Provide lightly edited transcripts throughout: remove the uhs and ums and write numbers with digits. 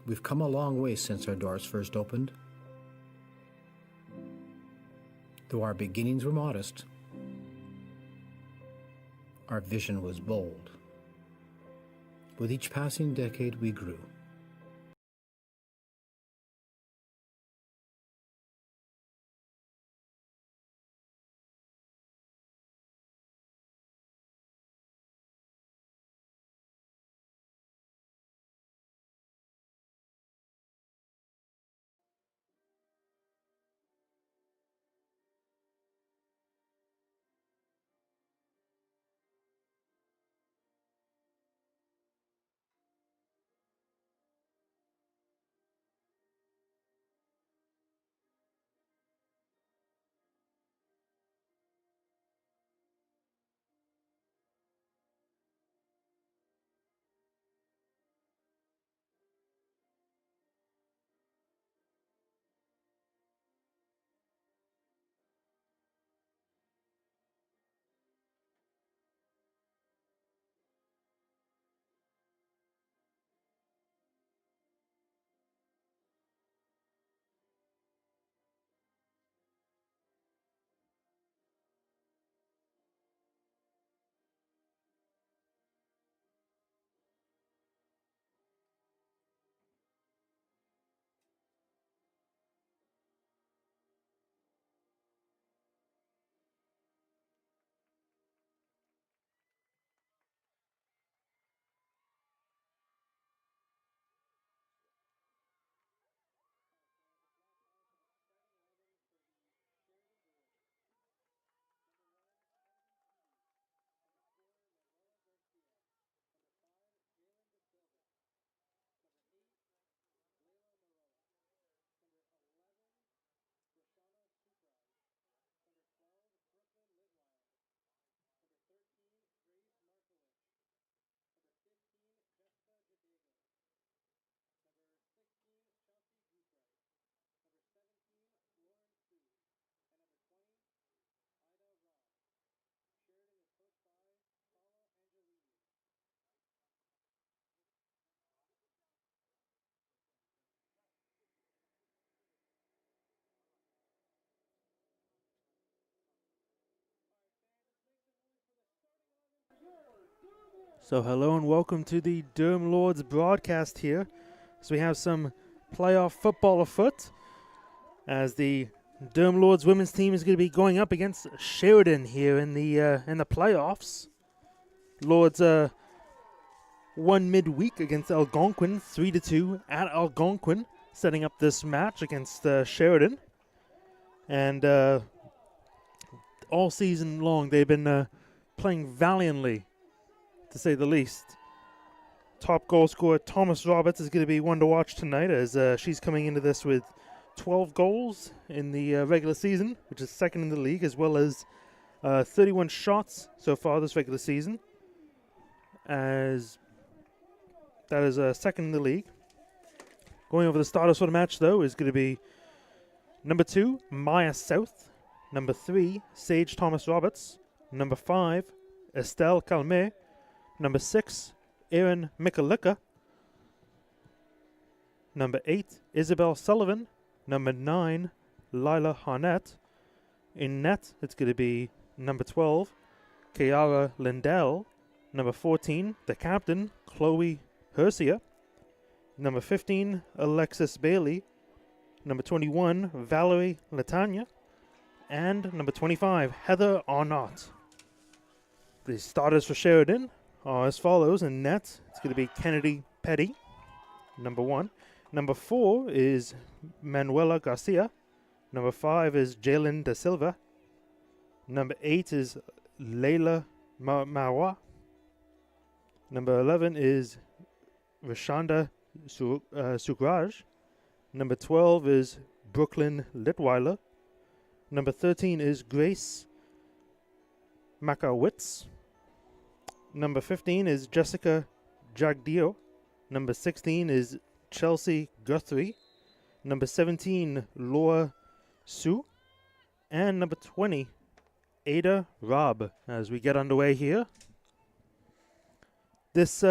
We've come a long way since our doors first opened. Though our beginnings were modest, our vision was bold. With each passing decade, we grew. So hello and welcome to the Durham Lords broadcast here. So we have some playoff football afoot as the Durham Lords women's team is going to be going up against Sheridan here in the playoffs. Lords won midweek against Algonquin 3-2 at Algonquin, setting up this match against Sheridan. And all season long they've been playing valiantly, to say the least. Top goal scorer Thomas Roberts is going to be one to watch tonight, as she's coming into this with 12 goals in the regular season, which is second in the league, as well as 31 shots so far this regular season, as that is second in the league. Going over the starters for the match, though, is going to be number 2, Maya South, number 3, Sage Thomas Roberts, number 5, Estelle Calme, number 6, Erin Michalika, number 8, Isabel Sullivan, number 9, Lila Harnett. In net, it's going to be number 12, Kiara Lindell, number 14, the captain, Chloe Hercia, number 15, Alexis Bailey, number 21, Valerie Latanya, and number 25, Heather Arnott. The starters for Sheridan are as follows. In net, it's going to be Kennedy Petty, number 1. Number 4 is Manuela Garcia. Number 5 is Jalen Da Silva. Number 8 is Leila Marwa. Number 11 is Rashanda Sugraj. Number 12 is Brooklyn Litweiler. Number 13 is Grace Makowitz. Number 15 is Jessica Jagdio. Number 16 is Chelsea Guthrie. Number 17, Laura Sue. And number 20, Ada Robb. As we get underway here, this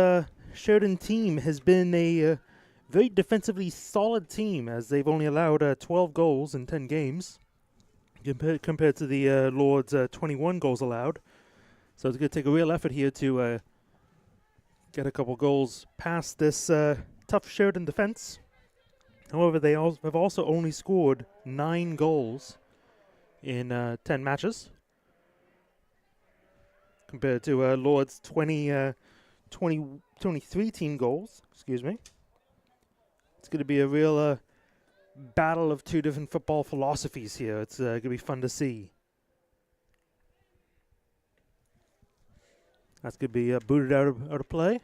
Sheridan team has been a very defensively solid team, as they've only allowed 12 goals in 10 games compared to the Lords' 21 goals allowed. So it's going to take a real effort here to get a couple goals past this tough Sheridan defense. However, they have also only scored 9 goals in 10 matches, compared to Lord's 23 team goals. Excuse me. It's going to be a real battle of two different football philosophies here. It's going to be fun to see. That's going to be booted out of play.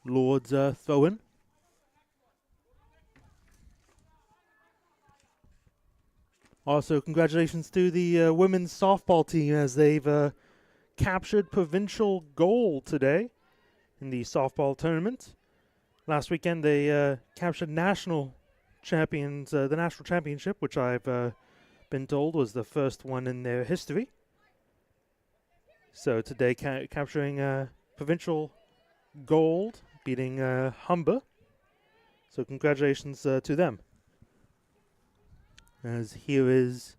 Lord's throw-in. Also, congratulations to the women's softball team, as they've captured provincial gold today in the softball tournament. Last weekend, they captured national champions, the national championship, which I've been told was the first one in their history. So today, capturing provincial gold, beating Humber. So congratulations to them. As here is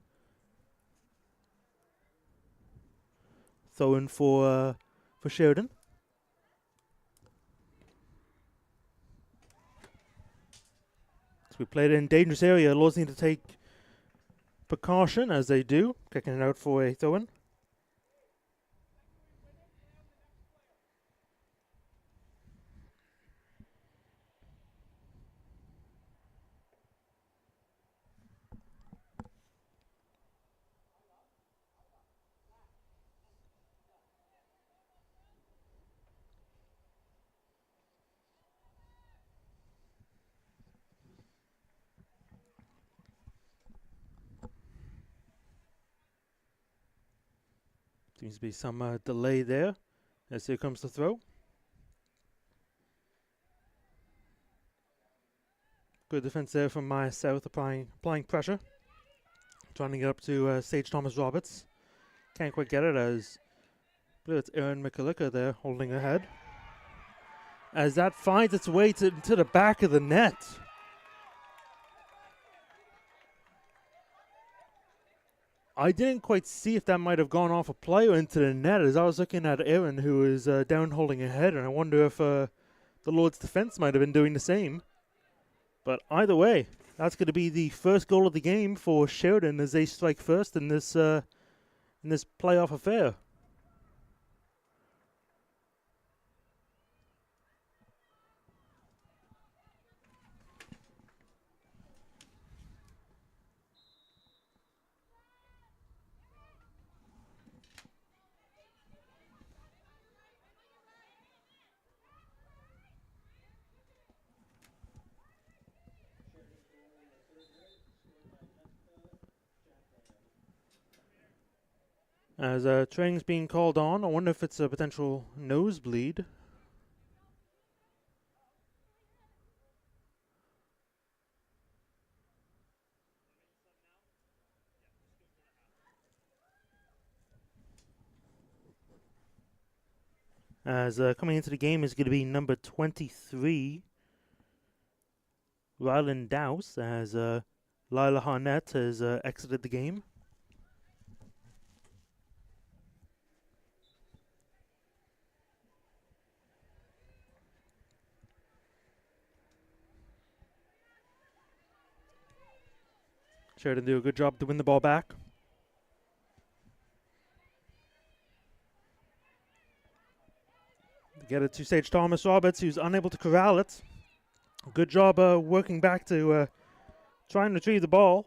throw-in for Sheridan. So we played it in dangerous area. Lords need to take precaution, as they do, kicking it out for a throw-in. Seems to be some delay there, as here comes the throw. Good defense there from my south, applying pressure. Trying to get up to Sage Thomas Roberts. Can't quite get it, as I believe it's Erin McCullica there holding her head. As that finds its way to the back of the net. I didn't quite see if that might have gone off a play or into the net, as I was looking at Erin, who is down holding her head, and I wonder if the Lord's defense might have been doing the same. But either way, that's going to be the first goal of the game for Sheridan, as they strike first in this playoff affair. As training's being called on, I wonder if it's a potential nosebleed. As coming into the game is going to be number 23, Rylan Dowse, as Lila Harnett has exited the game. Sheridan do a good job to win the ball back. Get it to Sage Thomas Roberts, who's unable to corral it. Good job working back to try and retrieve the ball.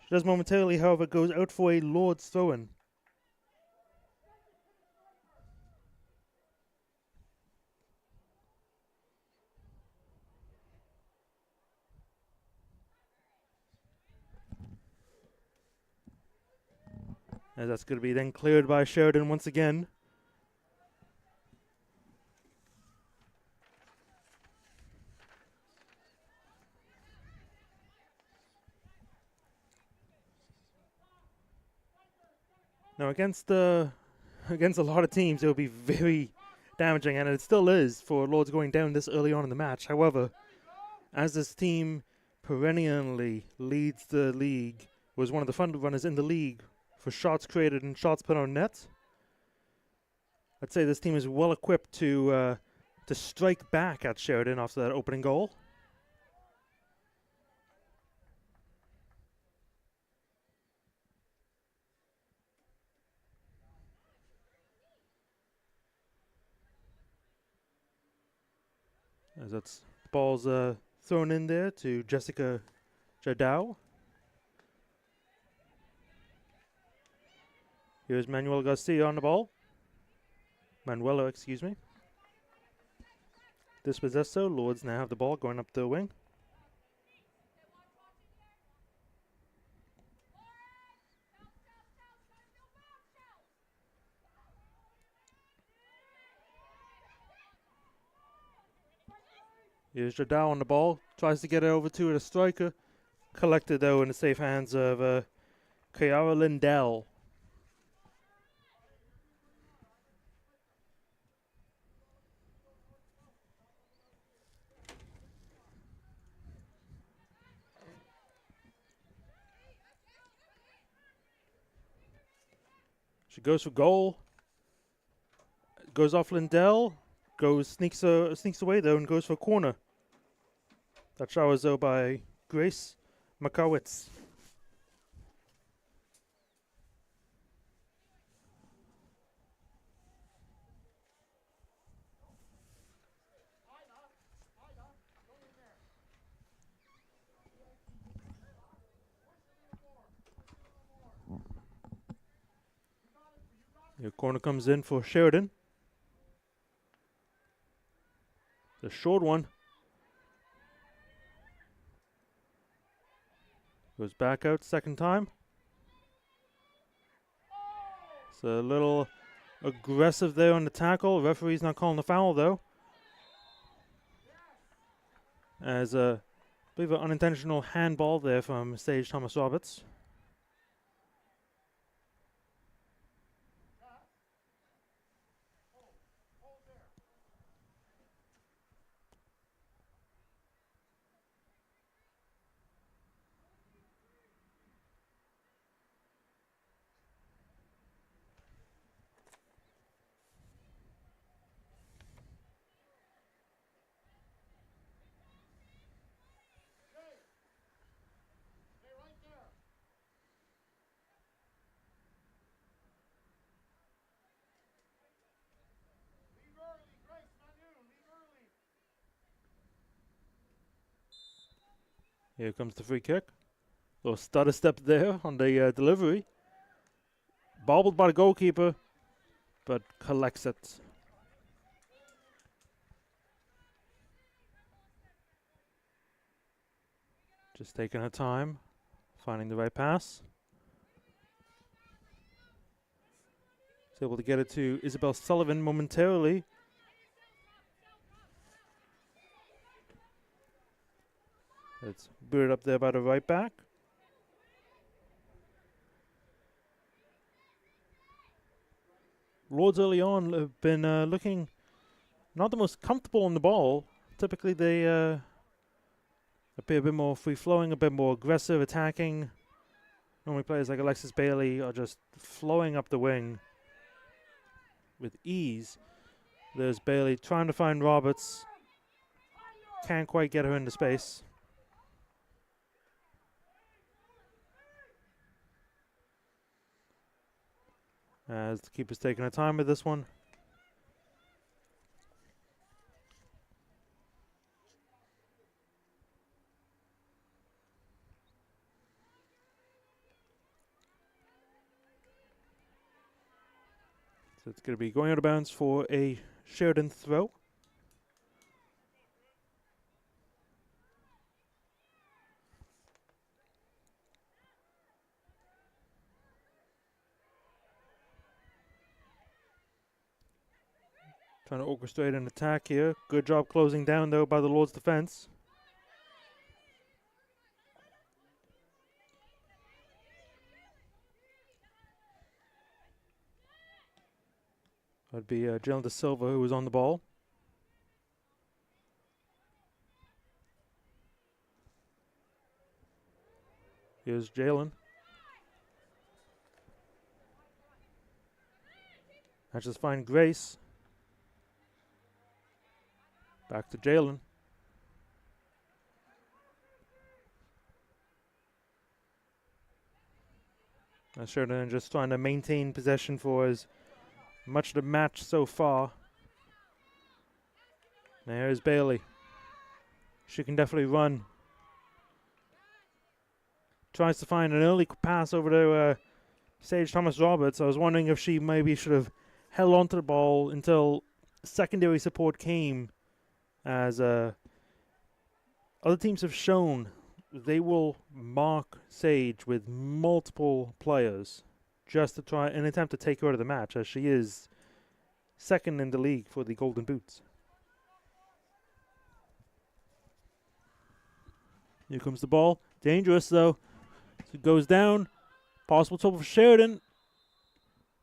She does momentarily, however, goes out for a Lord's throw-in. And that's going to be then cleared by Sheridan once again. Now against a lot of teams, it will be very damaging, and it still is for Lords going down this early on in the match. However, as this team perennially leads the league, was one of the front runners in the league for shots created and shots put on net, I'd say this team is well equipped to strike back at Sheridan after that opening goal. As that's ball's thrown in there to Jessica Jadao. Here's Manuela Garcia on the ball. Manuela, excuse me. Dispossessed, so Lords now have the ball going up the wing. Here's Jadao on the ball. Tries to get it over to the striker. Collected, though, in the safe hands of Kiara Lindell. She goes for goal. Goes off Lindell. Sneaks away, though, and goes for a corner. That shot was, though, by Grace Makowitz. Your corner comes in for Sheridan. The short one. Goes back out second time. It's a little aggressive there on the tackle. Referee's not calling the foul, though. As a bit of an unintentional handball there from Sage Thomas Roberts. Here comes the free kick. Little stutter step there on the delivery. Bobbled by the goalkeeper, but collects it. Just taking her time, finding the right pass. Is able to get it to Isabel Sullivan momentarily. It's booted up there by the right back. Lords early on have been looking not the most comfortable on the ball. Typically they appear a bit more free-flowing, a bit more aggressive, attacking. Normally players like Alexis Bailey are just flowing up the wing with ease. There's Bailey trying to find Roberts. Can't quite get her into space. As the keeper's taking her time with this one. So it's going to be going out of bounds for a Sheridan throw. Trying to orchestrate an attack here. Good job closing down, though, by the Lord's defense. That'd be Jalen De Silva who was on the ball. Here's Jalen. Matches find Grace. Back to Jalen. Sheridan just trying to maintain possession for as much of the match so far. There's Bailey. She can definitely run. Tries to find an early pass over to Sage Thomas-Roberts. I was wondering if she maybe should have held onto the ball until secondary support came, as other teams have shown they will mark Sage with multiple players just to try an attempt to take her out of the match, as she is second in the league for the Golden Boots. Here comes the ball. Dangerous, though. It goes down. Possible trouble for Sheridan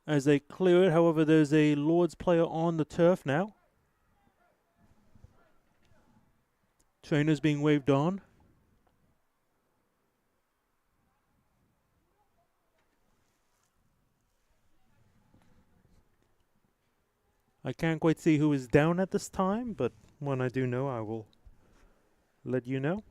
as they clear it. However, there's a Lords player on the turf now. Trainers being waved on. I can't quite see who is down at this time, but when I do know, I will let you know.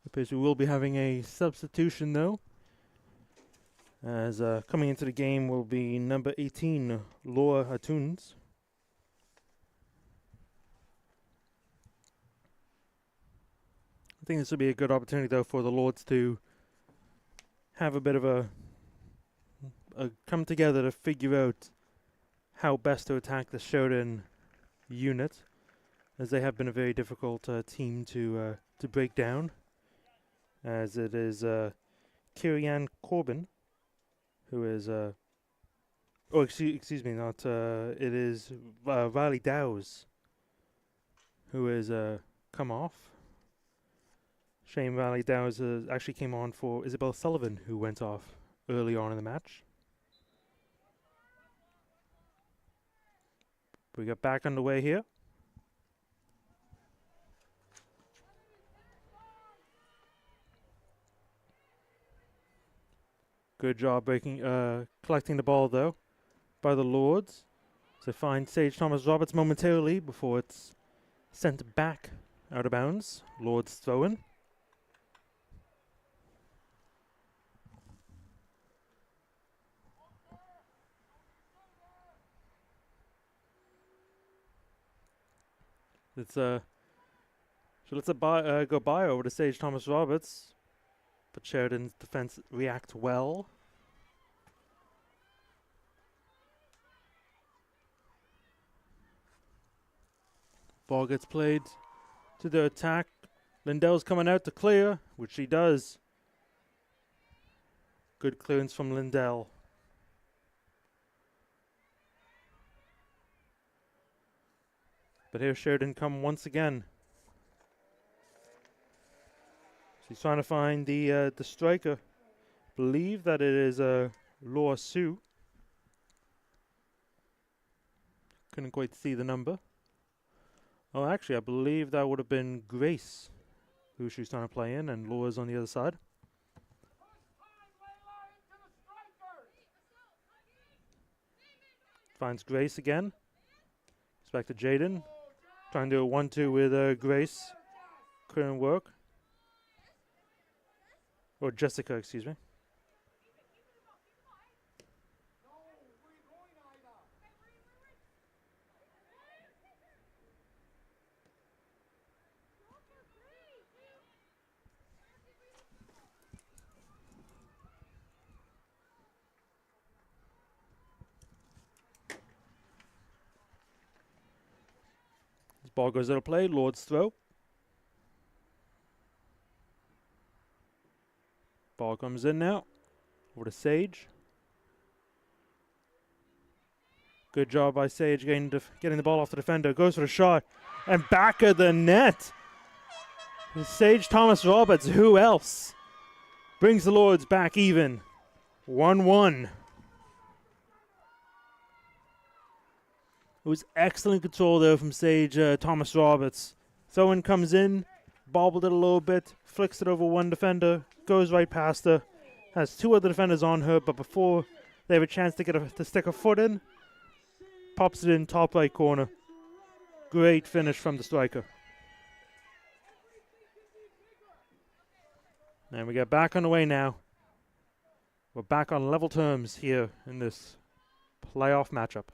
Appears we will be having a substitution, though, as coming into the game will be number 18, Laura Atunes. I think this will be a good opportunity, though, for the Lords to have a bit of a come together to figure out how best to attack the Sheridan unit, as they have been a very difficult team to break down, as it is Kirianne Corbin who is excuse me, not it is Riley Dowes who is come off. Shame Riley Dowes actually came on for Isabel Sullivan, who went off early on in the match. We got back underway here. Good job collecting the ball, though, by the Lords. So find Sage Thomas-Roberts momentarily before it's sent back out of bounds. Lords throw-in. So let's go by over to Sage Thomas-Roberts, but Sheridan's defense reacts well. Ball gets played to the attack. Lindell's coming out to clear, which she does. Good clearance from Lindell. But here Sheridan come once again. She's trying to find the striker. Believe that it is Laura Sue. Couldn't quite see the number. Oh, actually, I believe that would have been Grace, who she's trying to play in, and Laura's on the other side. Finds Grace again. It's back to Jaden. Trying to do a 1-2 with Grace. Couldn't work. Or Jessica, excuse me. Ball goes out of play. Lord's throw. Ball comes in now. Over to Sage. Good job by Sage getting the ball off the defender. Goes for the shot. And back of the net. Sage Thomas Roberts, who else? Brings the Lords back even. 1-1. It was excellent control there from Sage Thomas Roberts. Throw-in comes in, bobbled it a little bit, flicks it over one defender, goes right past her, has two other defenders on her, but before they have a chance to stick a foot in, pops it in top right corner. Great finish from the striker. And we get back on the way now. We're back on level terms here in this playoff matchup.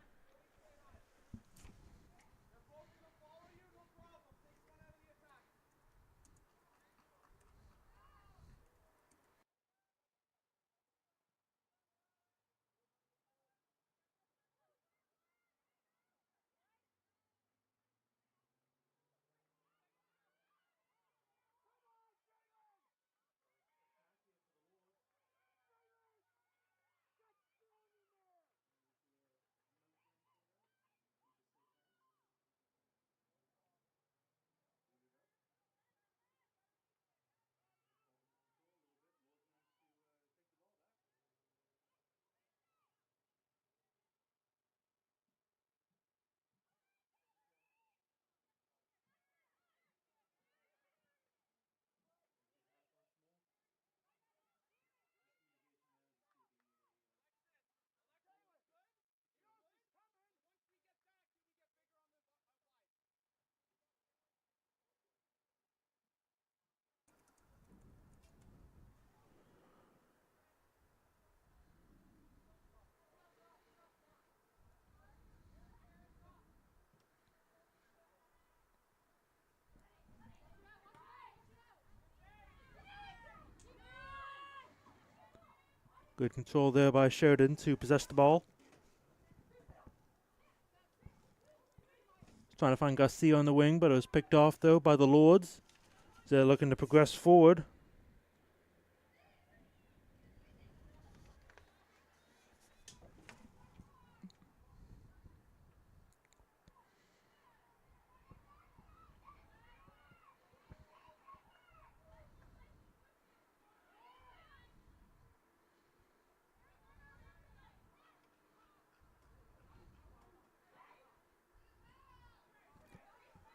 Good control there by Sheridan to possess the ball. Trying to find Garcia on the wing, but it was picked off though by the Lords. They're looking to progress forward.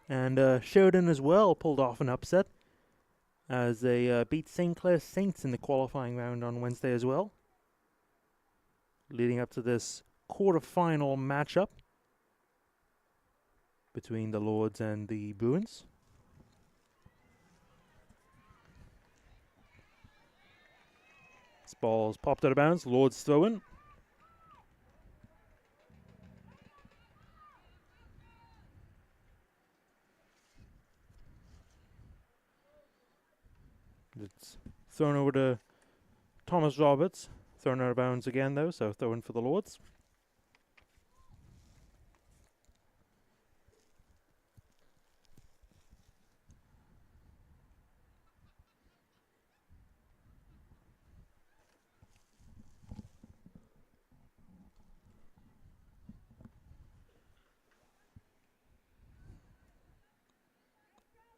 And Sheridan as well pulled off an upset as they beat St. Clair Saints in the qualifying round on Wednesday as well, leading up to this quarterfinal matchup between the Lords and the Bruins. This ball's popped out of bounds. Lords throw-in. It's thrown over to Thomas Roberts. Thrown out of bounds again, though, so throw in for the Lords.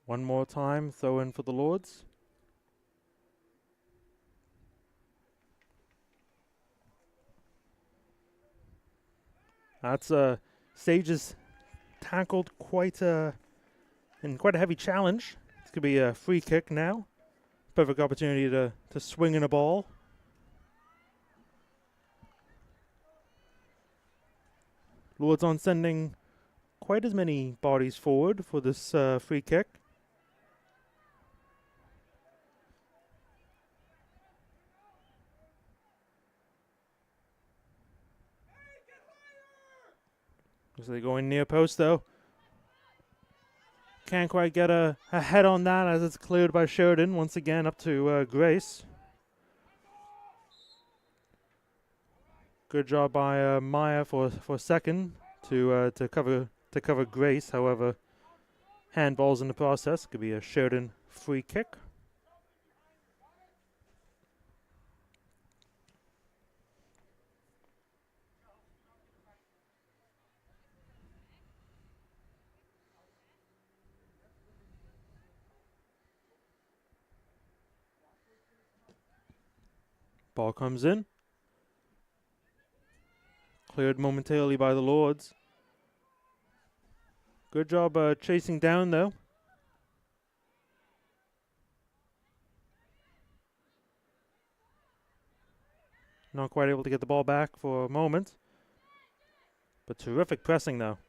One more time, throw in for the Lords. That's Sage's tackled quite a heavy challenge. It's gonna be a free kick now. Perfect opportunity to swing in a ball. Lords on sending quite as many bodies forward for this free kick. So they go in near post though. Can't quite get a head on that as it's cleared by Sheridan. Once again up to Grace. Good job by Maya for second to cover Grace. However, handballs in the process. Could be a Sheridan free kick. Ball comes in. Cleared momentarily by the Lords. Good job chasing down, though. Not quite able to get the ball back for a moment. But terrific pressing, though.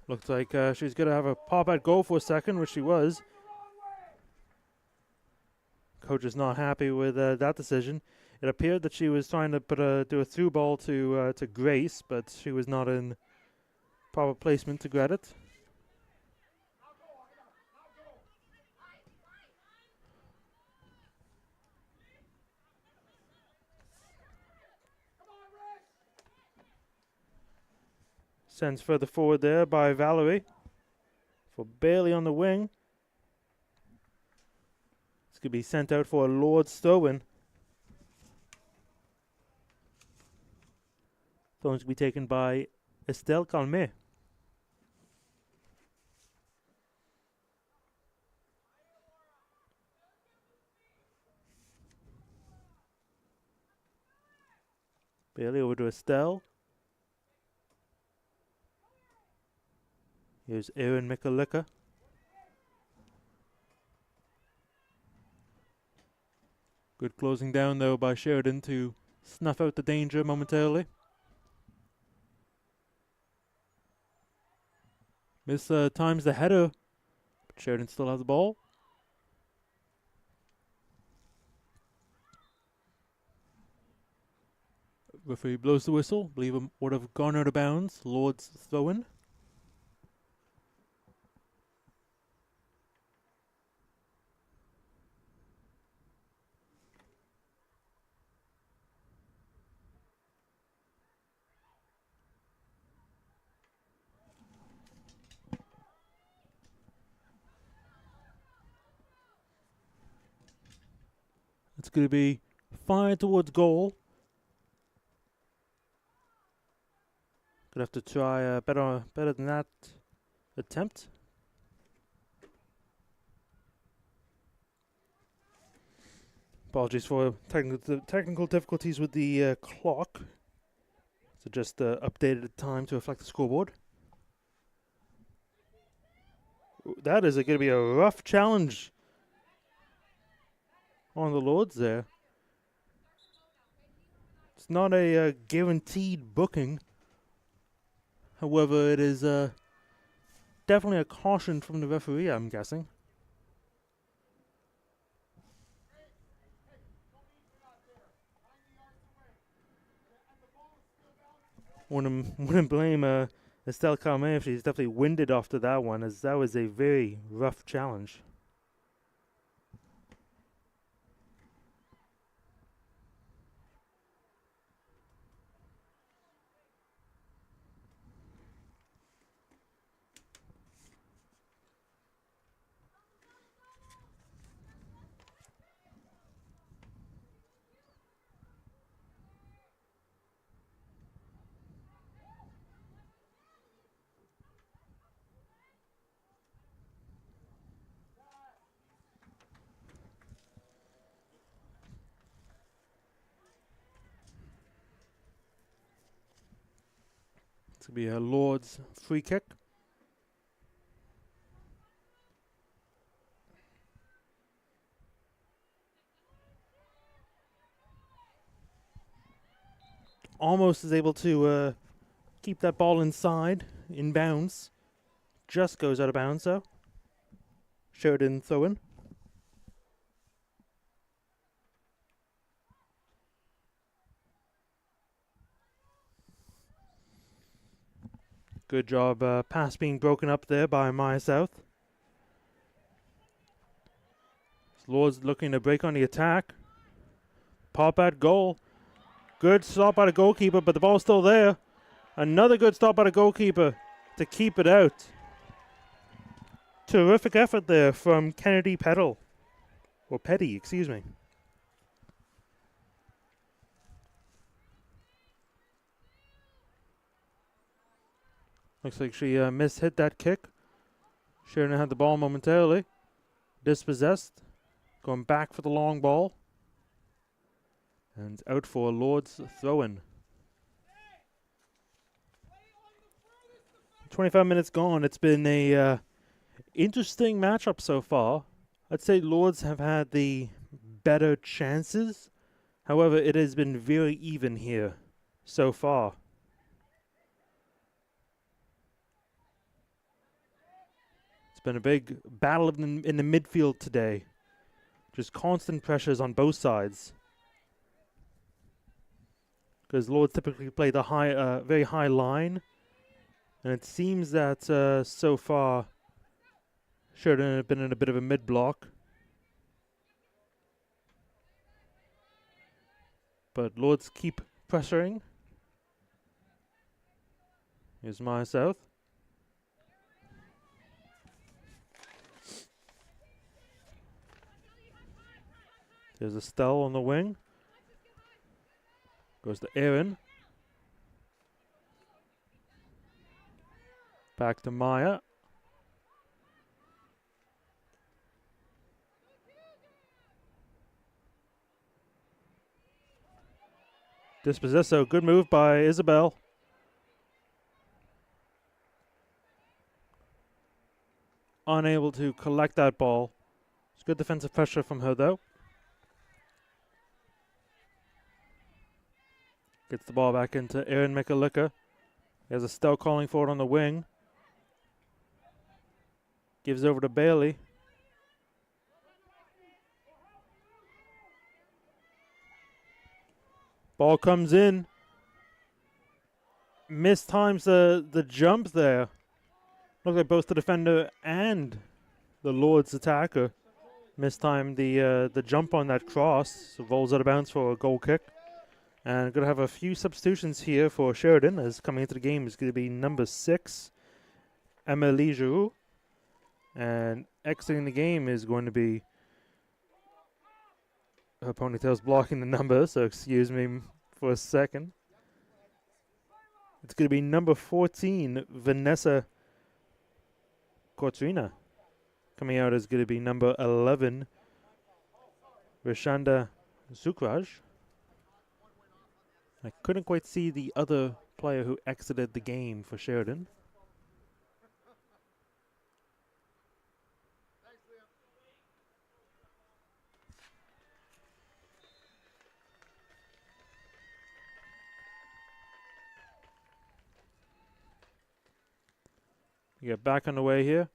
Looks like she's going to have a pop at goal for a second, which she was. Coach is not happy with that decision. It appeared that she was trying to do a through ball to Grace, but she was not in proper placement to get it. Sends further forward there by Valerie. For Bailey on the wing. It's going to be sent out for a Lord's throw-in. Throw-in to be taken by Estelle Calmet. Bailey over to Estelle. Here's Erin Michalika. Good closing down, though, by Sheridan to snuff out the danger momentarily. Miss times the header, but Sheridan still has the ball. Referee blows the whistle. Believe it would have gone out of bounds. Lord's throw-in. It's going to be fired towards goal. Gonna have to try better than that attempt. Apologies for technical difficulties with the clock. So just updated the time to reflect the scoreboard. That is going to be a rough challenge on the Lords there. It's not a guaranteed booking. However, it is definitely a caution from the referee, I'm guessing. Wouldn't blame Estelle Calmet if she's definitely winded after that one, as that was a very rough challenge. It's going to be a Lord's free kick. Almost is able to keep that ball inside, in bounds. Just goes out of bounds, though. Sheridan throw-in. Good job pass being broken up there by Maya South. Lord's looking to break on the attack. Pop at goal. Good stop by the goalkeeper, but the ball's still there. Another good stop by the goalkeeper to keep it out. Terrific effort there from Kennedy Petty, excuse me. Looks like she mishit that kick. Sheridan had the ball momentarily. Dispossessed. Going back for the long ball. And out for Lord's throw-in. 25 minutes gone. It's been a interesting matchup so far. I'd say Lords have had the better chances. However, it has been very even here so far. It's been a big battle in the midfield today. Just constant pressures on both sides. Because Lords typically play the very high line. And it seems that so far Sheridan have been in a bit of a mid-block. But Lords keep pressuring. Here's Maya South. There's Estelle on the wing. Goes to Aaron. Back to Maya. Dispossessed. Good move by Isabel. Unable to collect that ball. It's good defensive pressure from her though. Gets the ball back into Aaron Mikalika. There's Estelle calling for it on the wing. Gives over to Bailey. Ball comes in. Mistimes the jump there. Looks like both the defender and the Lord's attacker mistimed the jump on that cross. So rolls out of bounds for a goal kick. And going to have a few substitutions here for Sheridan, as coming into the game is going to be number 6, Emily Giroux. And exiting the game is going to be, her ponytail's blocking the number, so excuse me for a second. It's going to be number 14, Vanessa Cortrina. Coming out is going to be number 11, Rishanda Zukraj. I couldn't quite see the other player who exited the game for Sheridan. We get back on the way here.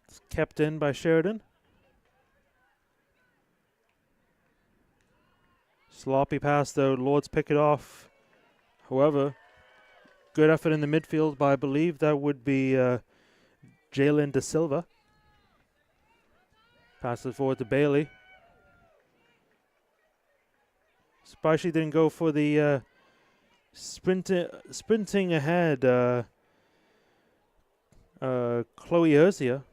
It's kept in by Sheridan. Sloppy pass though, Lords pick it off. However, good effort in the midfield by, I believe that would be Jalen De Silva. Pass it forward to Bailey. Surprised she didn't go for the sprinting ahead. Chloe Ursia.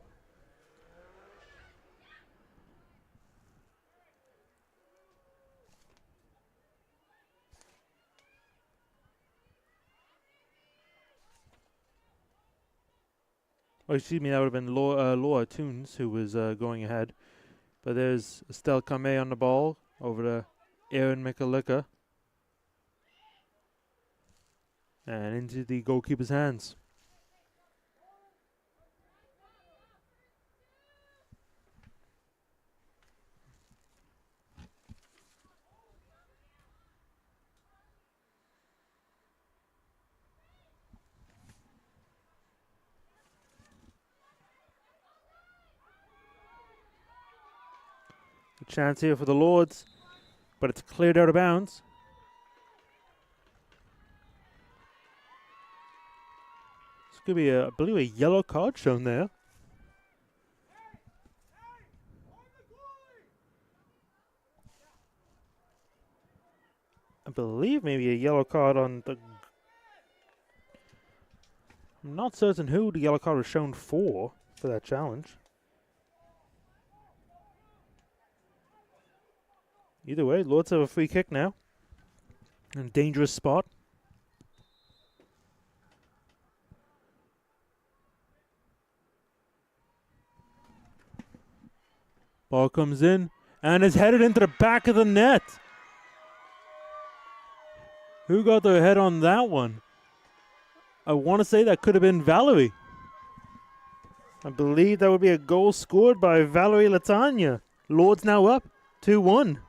Oh, excuse me, that would have been Laura Toons who was going ahead. But there's Estelle Kamei on the ball over to Aaron Mikalika. And into the goalkeeper's hands. A chance here for the Lords, but it's cleared out of bounds. It's going to be, I believe, a yellow card shown there. I believe maybe a yellow card on the... I'm not certain who the yellow card was shown for that challenge. Either way, Lords have a free kick now. In a dangerous spot. Ball comes in and is headed into the back of the net. Who got their head on that one? I want to say that could have been Valerie. I believe that would be a goal scored by Valerie Latanya. Lords now up 2-1.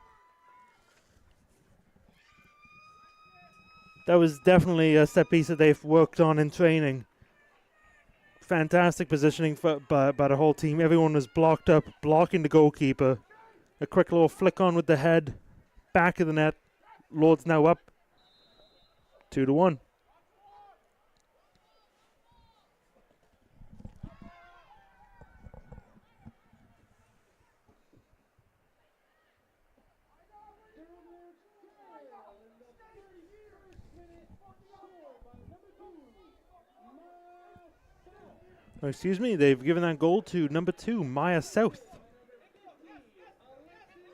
That was definitely a set piece that they've worked on in training. Fantastic positioning by the whole team. Everyone was blocked up, blocking the goalkeeper. A quick little flick on with the head. Back of the net. Lords now up 2-1. Oh, excuse me, they've given that goal to number 2, Maya South.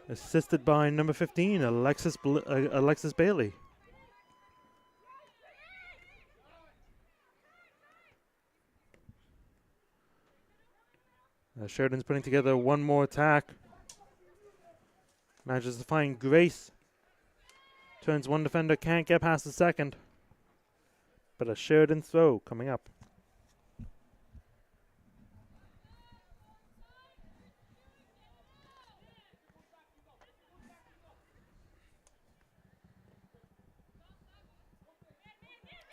Assisted by number 15, Alexis Bailey. Sheridan's putting together one more attack. Manages to find Grace. Turns one defender, can't get past the second. But a Sheridan throw coming up.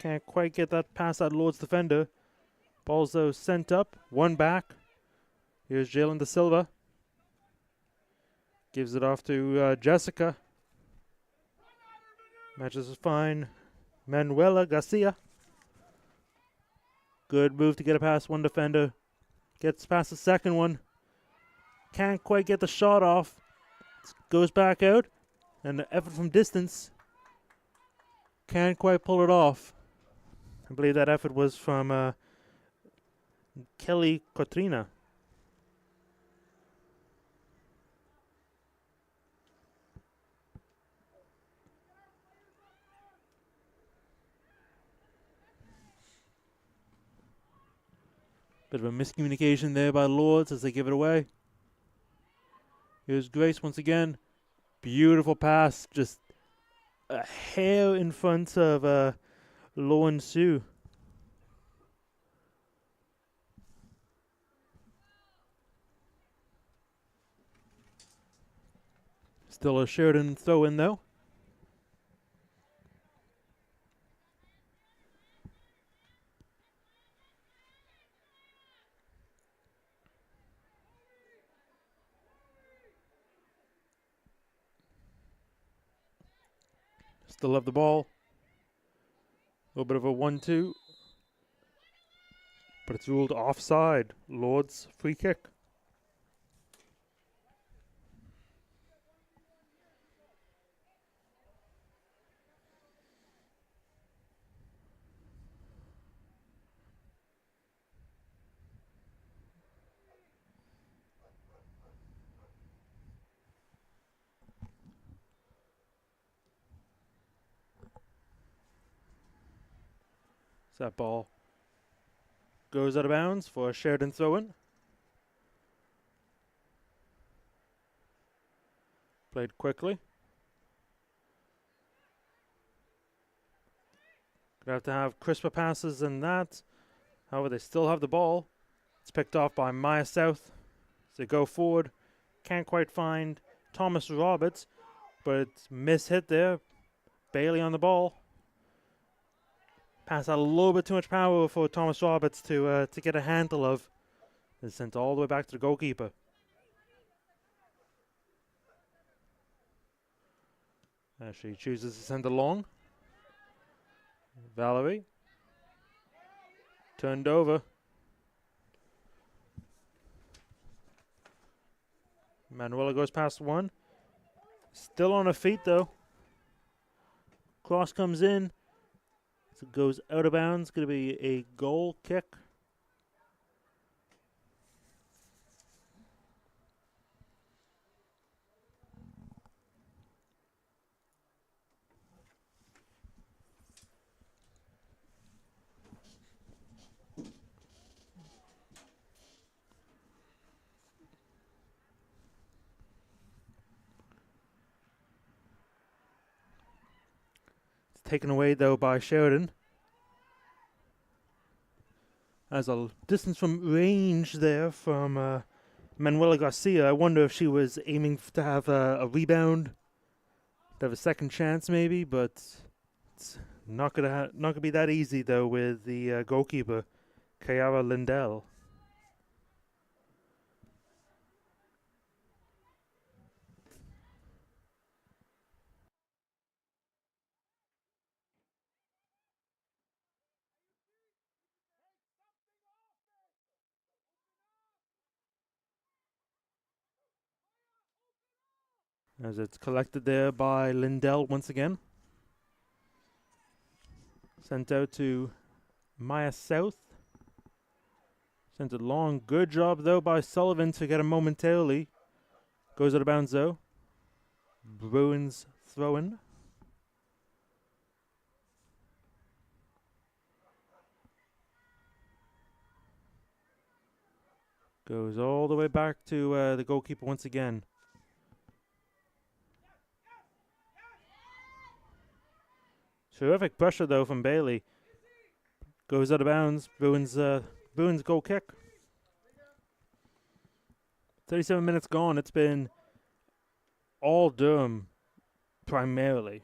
Can't quite get that past that Lord's defender. Ball's though sent up, one back. Here's Jalen Da Silva. Gives it off to Jessica. Matches is fine. Manuela Garcia. Good move to get it past one defender. Gets past the second one. Can't quite get the shot off. Goes back out. And the effort from distance. Can't quite pull it off. I believe that effort was from Kelly Katrina. Bit of a miscommunication there by Lords as they give it away. Here's Grace once again. Beautiful pass. Just a hair in front of Lauren Sue. Still a Sheridan throw in though. Still have the ball. A little bit of a 1-2. But it's ruled offside. Lords free kick. That ball goes out of bounds for a Sheridan throw-in. Played quickly. Gonna have to have crisper passes than that. However, they still have the ball. It's picked off by Maya South. They go forward. Can't quite find Thomas Roberts, but it's mishit there. Bailey on the ball. Pass out a little bit too much power for Thomas Roberts to get a handle of. It's sent all the way back to the goalkeeper. She chooses to send it long. Valerie. Turned over. Manuela goes past one. Still on her feet though. Cross comes in. So it goes out of bounds. Going to be a goal kick. It's taken away, though, by Sheridan. As a distance from range there from Manuela Garcia. I wonder if she was aiming to have a rebound, to have a second chance maybe, but it's not gonna be that easy though with the goalkeeper, Kiara Lindell. As it's collected there by Lindell once again. Sent out to Maya South. Sent it long. Good job, though, by Sullivan to get him momentarily. Goes out of bounds, though. Bruins throw-in. Goes all the way back to the goalkeeper once again. Terrific pressure, though, from Bailey. Goes out of bounds. Bruins goal kick. 37 minutes gone. It's been all Durham, primarily.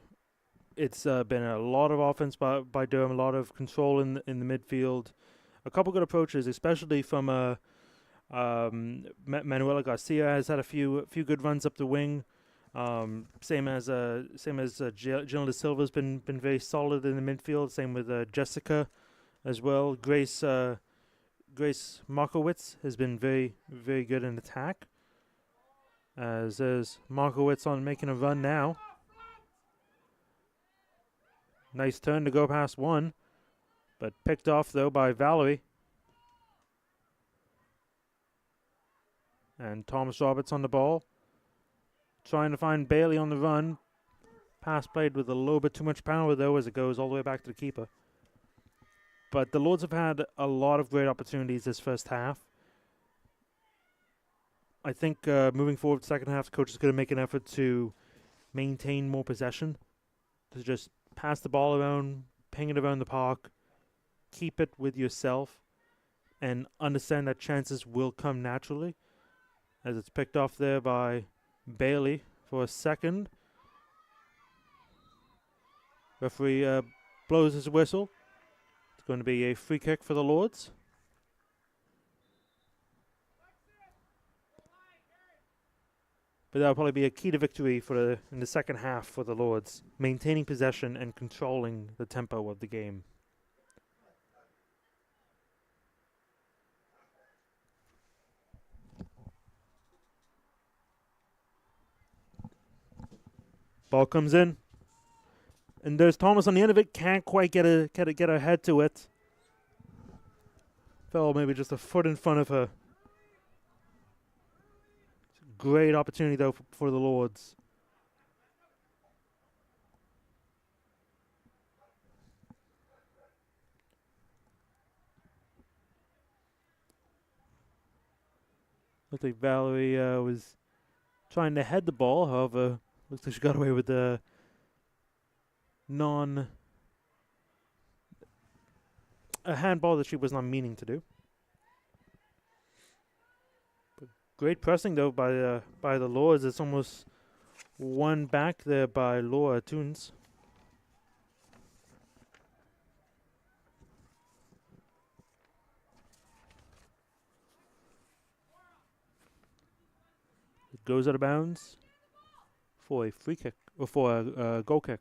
It's been a lot of offense by Durham, a lot of control in the midfield. A couple good approaches, especially from Manuela Garcia has had a few good runs up the wing. Same as Gilda De Silva's been very solid in the midfield. Same with Jessica as well. Grace Markowitz has been very good in attack. As there's Markowitz on making a run now. Nice turn to go past one, but picked off though by Valerie. And Thomas Roberts on the ball. Trying to find Bailey on the run. Pass played with a little bit too much power, though, as it goes all the way back to the keeper. But the Lords have had a lot of great opportunities this first half. I think moving forward, second half, the coach is going to make an effort to maintain more possession. To just pass the ball around, ping it around the park, keep it with yourself, and understand that chances will come naturally. As it's picked off there by Bailey for a second. Referee blows his whistle. It's going to be a free kick for the Lords. But that'll probably be a key to victory in the second half for the Lords, maintaining possession and controlling the tempo of the game. Ball comes in, and there's Thomas on the end of it. Can't quite get her head to it. Fell maybe just a foot in front of her. Great opportunity, though, for the Lords. Looks like Valerie was trying to head the ball. However, looks like she got away with a handball that she was not meaning to do. Great pressing, though, by the Lords. It's almost one back there by Laura Toons. It goes out of bounds for a free kick, or for a goal kick.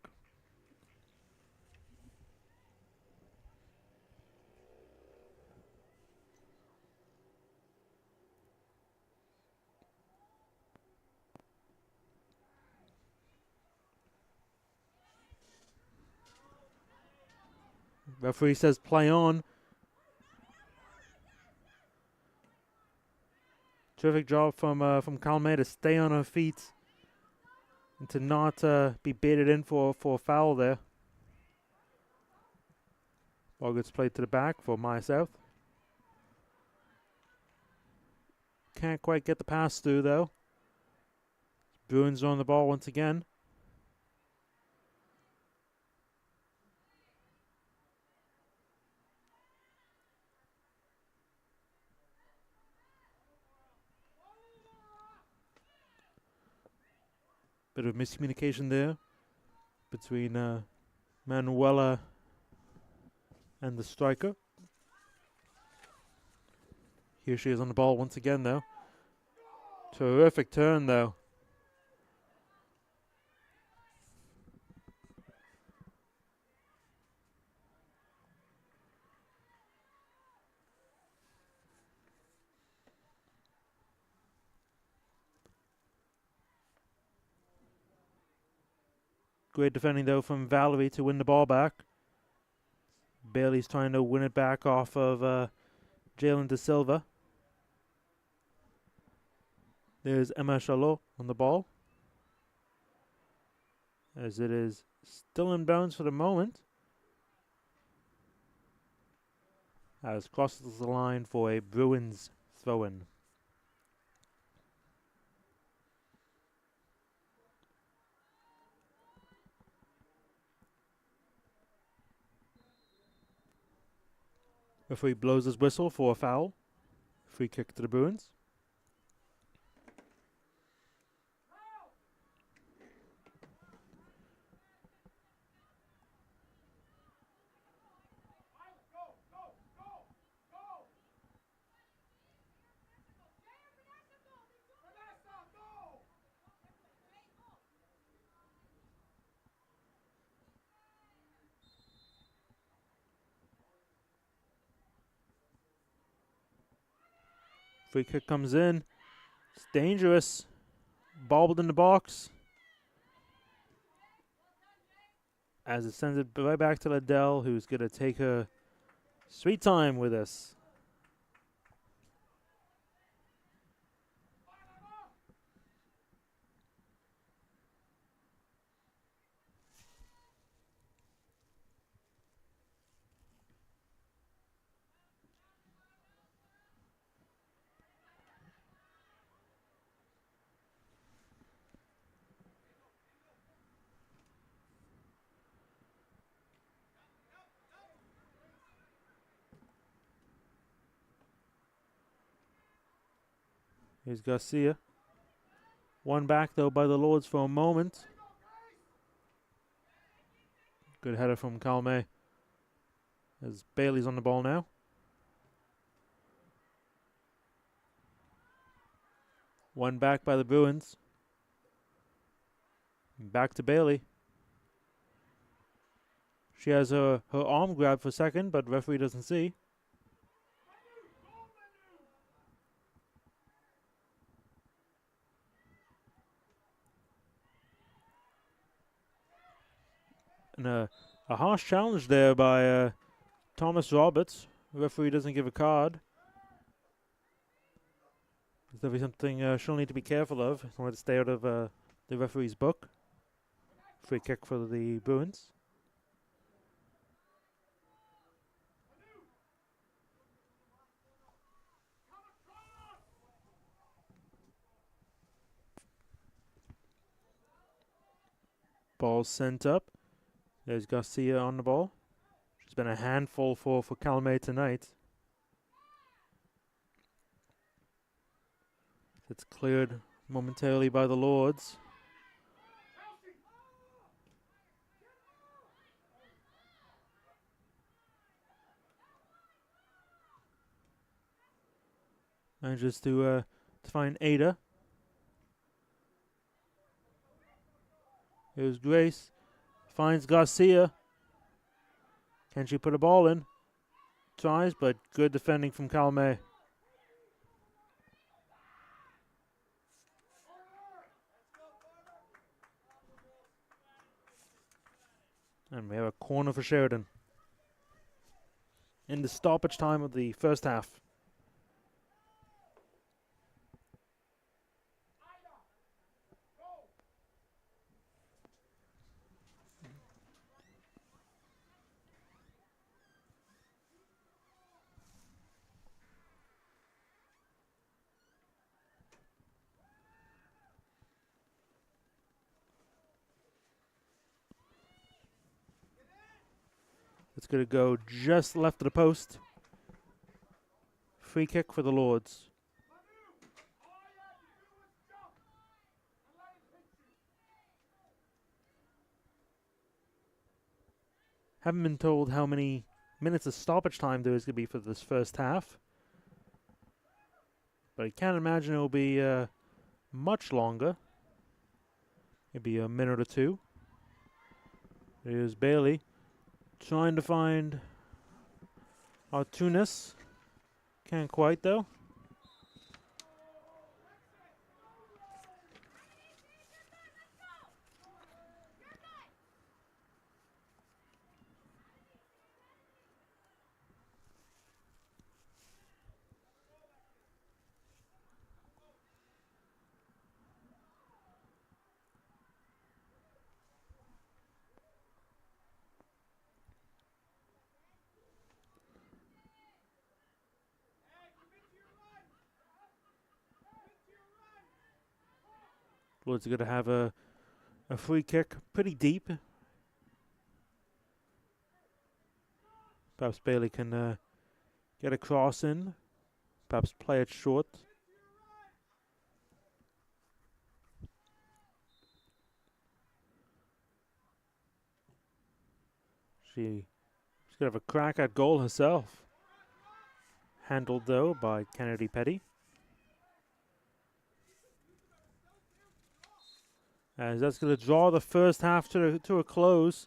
Referee says play on. Terrific job from Calme to stay on her feet and to not be baited in for a foul there. Ball gets played to the back for Maya South. Can't quite get the pass through though. Bruins are on the ball once again. Bit of miscommunication there between Manuela and the striker. Here she is on the ball once again though. Terrific turn though. Great defending though from Valerie to win the ball back. Bailey's trying to win it back off of Jalen De Silva. There's Emma Chalot on the ball, as it is still in bounds for the moment. As crosses the line for a Bruins throw-in. Referee blows his whistle for a foul. Free kick to the Bruins. Free kick comes in. It's dangerous. Bobbled in the box. As it sends it right back to Liddell, who's going to take her sweet time with this. Here's Garcia. One back, though, by the Lords for a moment. Good header from Calme. As Bailey's on the ball now. One back by the Bruins. Back to Bailey. She has her arm grabbed for a second, but referee doesn't see. And a harsh challenge there by Thomas Roberts. The referee doesn't give a card. There'll be something she'll need to be careful of. She'll want to stay out of the referee's book. Free kick for the Bruins. Ball sent up. There's Garcia on the ball. She's been a handful for Calme tonight. It's cleared momentarily by the Lords. Manages to find Ada. Here's Grace. Finds Garcia. Can she put a ball in? Tries, but good defending from Calme. And we have a corner for Sheridan. in the stoppage time of the first half. It's going to go just left of the post. Free kick for the Lords. Haven't been told how many minutes of stoppage time there is going to be for this first half, but I can't imagine it will be much longer. Maybe a minute or two. Here's Bailey trying to find Artunis. Can't quite, though. Lords are going to have a free kick pretty deep. Perhaps Bailey can get a cross in. Perhaps play it short. She's going to have a crack at goal herself. Handled, though, by Kennedy Petty. As that's going to draw the first half to a close.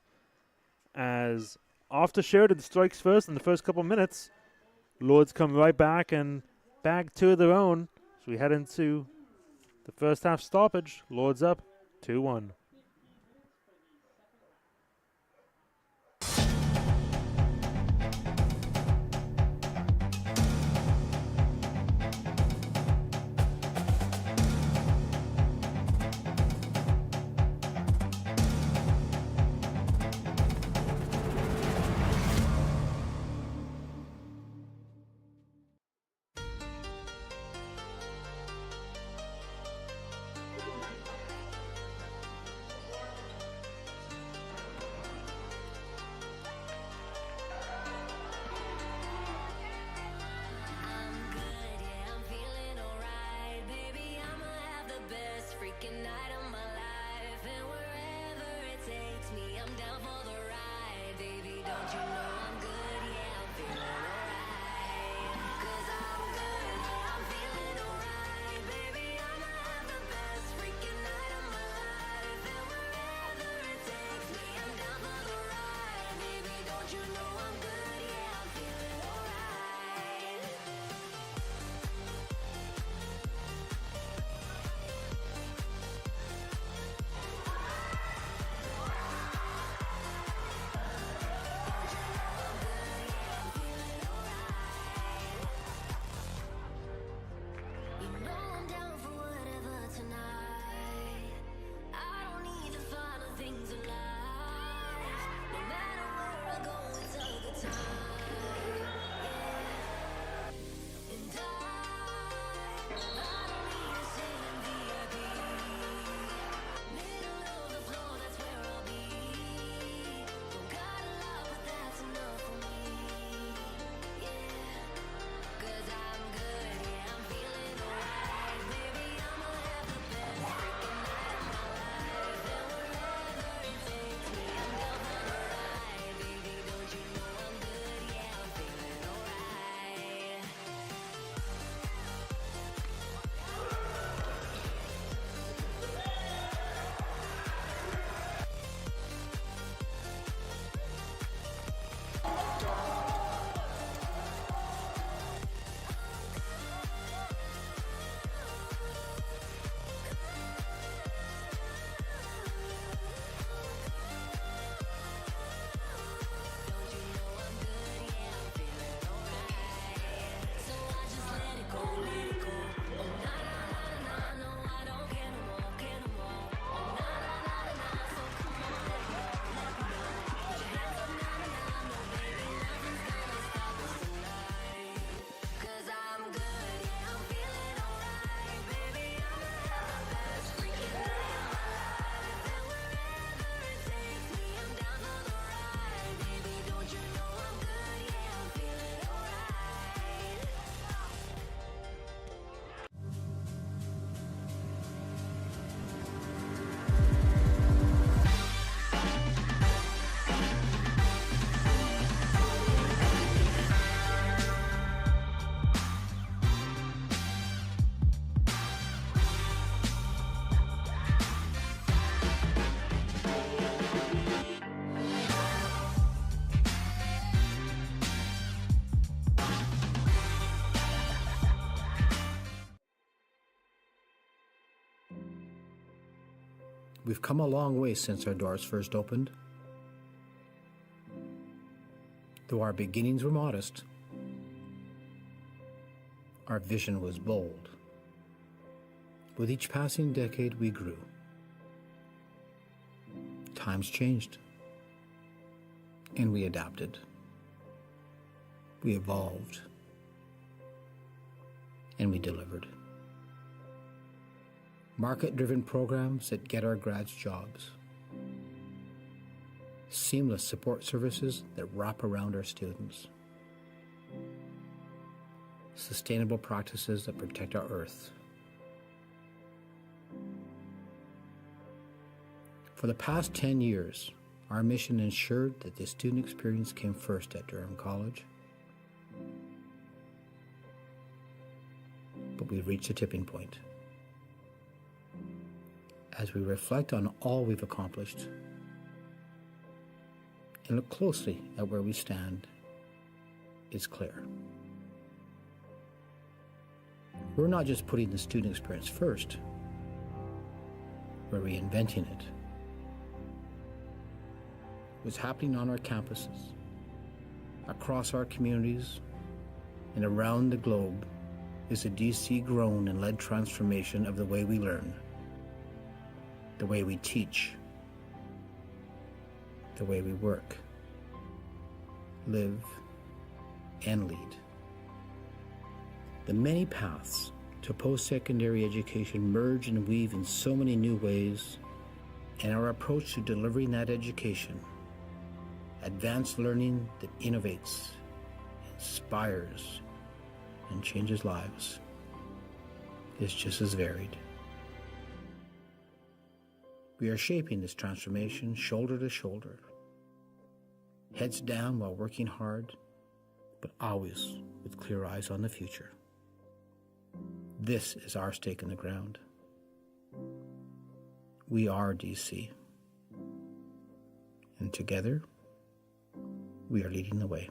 As after Sheridan strikes first in the first couple of minutes, Lords come right back and bag two of their own. So we head into the first half stoppage. Lords up 2-1. We've come a long way since our doors first opened. Though our beginnings were modest, our vision was bold. With each passing decade, we grew. Times changed, and we adapted. We evolved, and we delivered. Market-driven programs that get our grads jobs. Seamless support services that wrap around our students. Sustainable practices that protect our earth. For the past 10 years, our mission ensured that the student experience came first at Durham College. But we've reached a tipping point. As we reflect on all we've accomplished and look closely at where we stand, it's clear. We're not just putting the student experience first, we're reinventing it. What's happening on our campuses, across our communities, and around the globe is a DC-grown and led transformation of the way we learn, the way we teach, the way we work, live, and lead. The many paths to post-secondary education merge and weave in so many new ways, and our approach to delivering that education, advanced learning that innovates, inspires, and changes lives, is just as varied. We are shaping this transformation shoulder to shoulder, heads down while working hard, but always with clear eyes on the future. This is our stake in the ground. We are DC, and together, we are leading the way.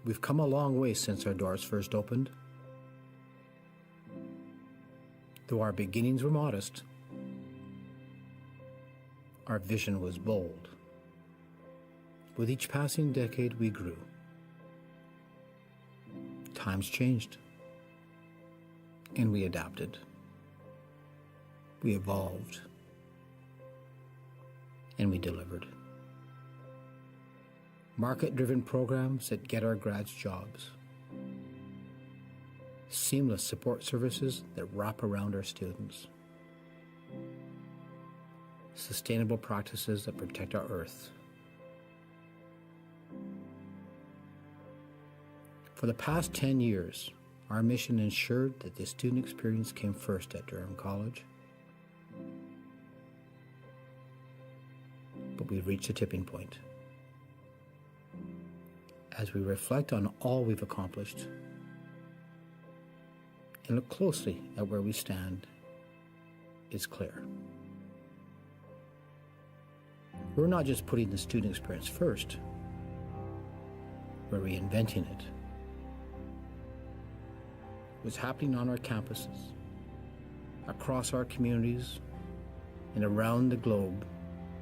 We've come a long way since our doors first opened. Though our beginnings were modest, our vision was bold. With each passing decade, we grew. Times changed, and we adapted. We evolved, and we delivered. Market-driven programs that get our grads jobs. Seamless support services that wrap around our students. Sustainable practices that protect our earth. For the past 10 years, our mission ensured that the student experience came first at Durham College. But we've reached a tipping point. As we reflect on all we've accomplished and look closely at where we stand, it's clear. We're not just putting the student experience first, we're reinventing it. What's happening on our campuses, across our communities, and around the globe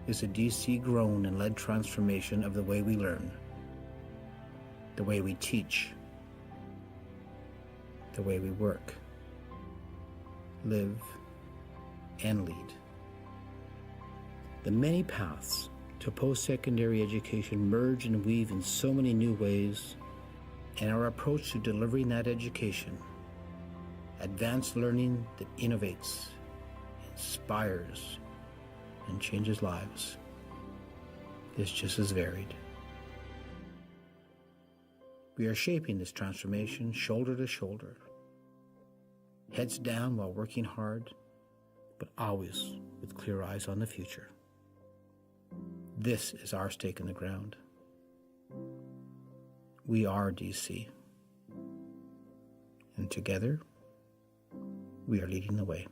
is a DC-grown and led transformation of the way we learn, the way we teach, the way we work, live, and lead. The many paths to post-secondary education merge and weave in so many new ways, and our approach to delivering that education, advanced learning that innovates, inspires, and changes lives, is just as varied. We are shaping this transformation shoulder to shoulder, heads down while working hard, but always with clear eyes on the future. This is our stake in the ground. We are DC, and together, we are leading the way.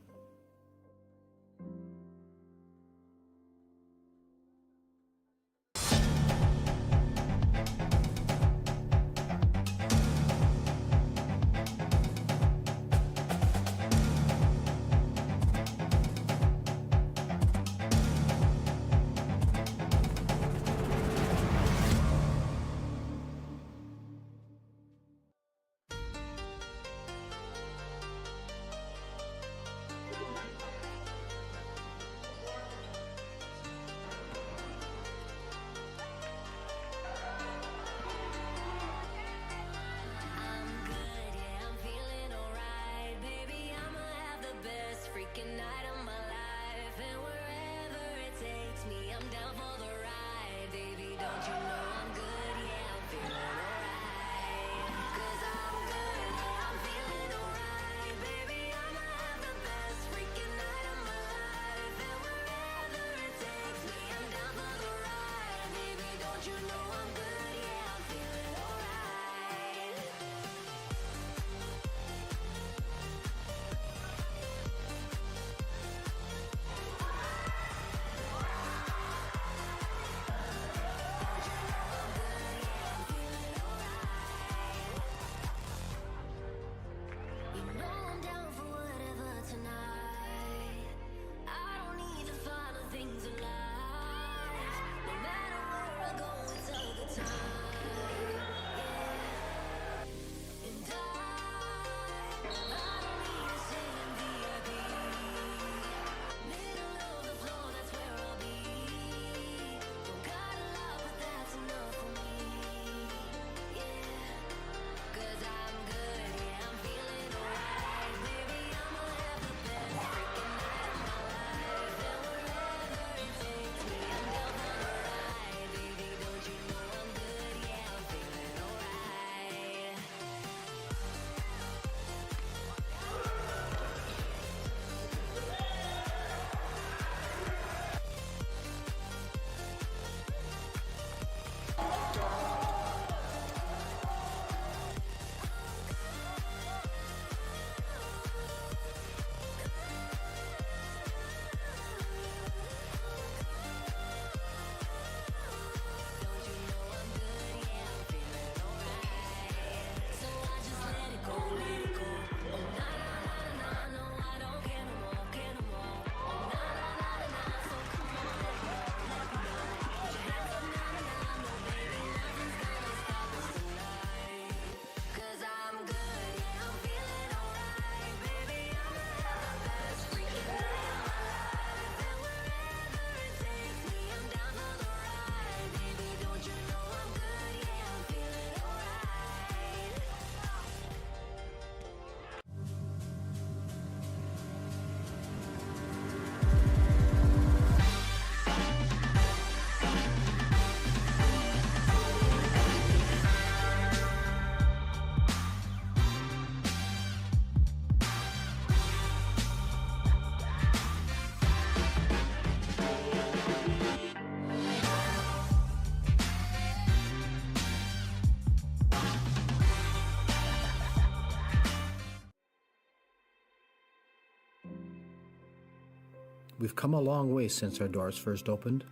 We've come a long way since our doors first opened.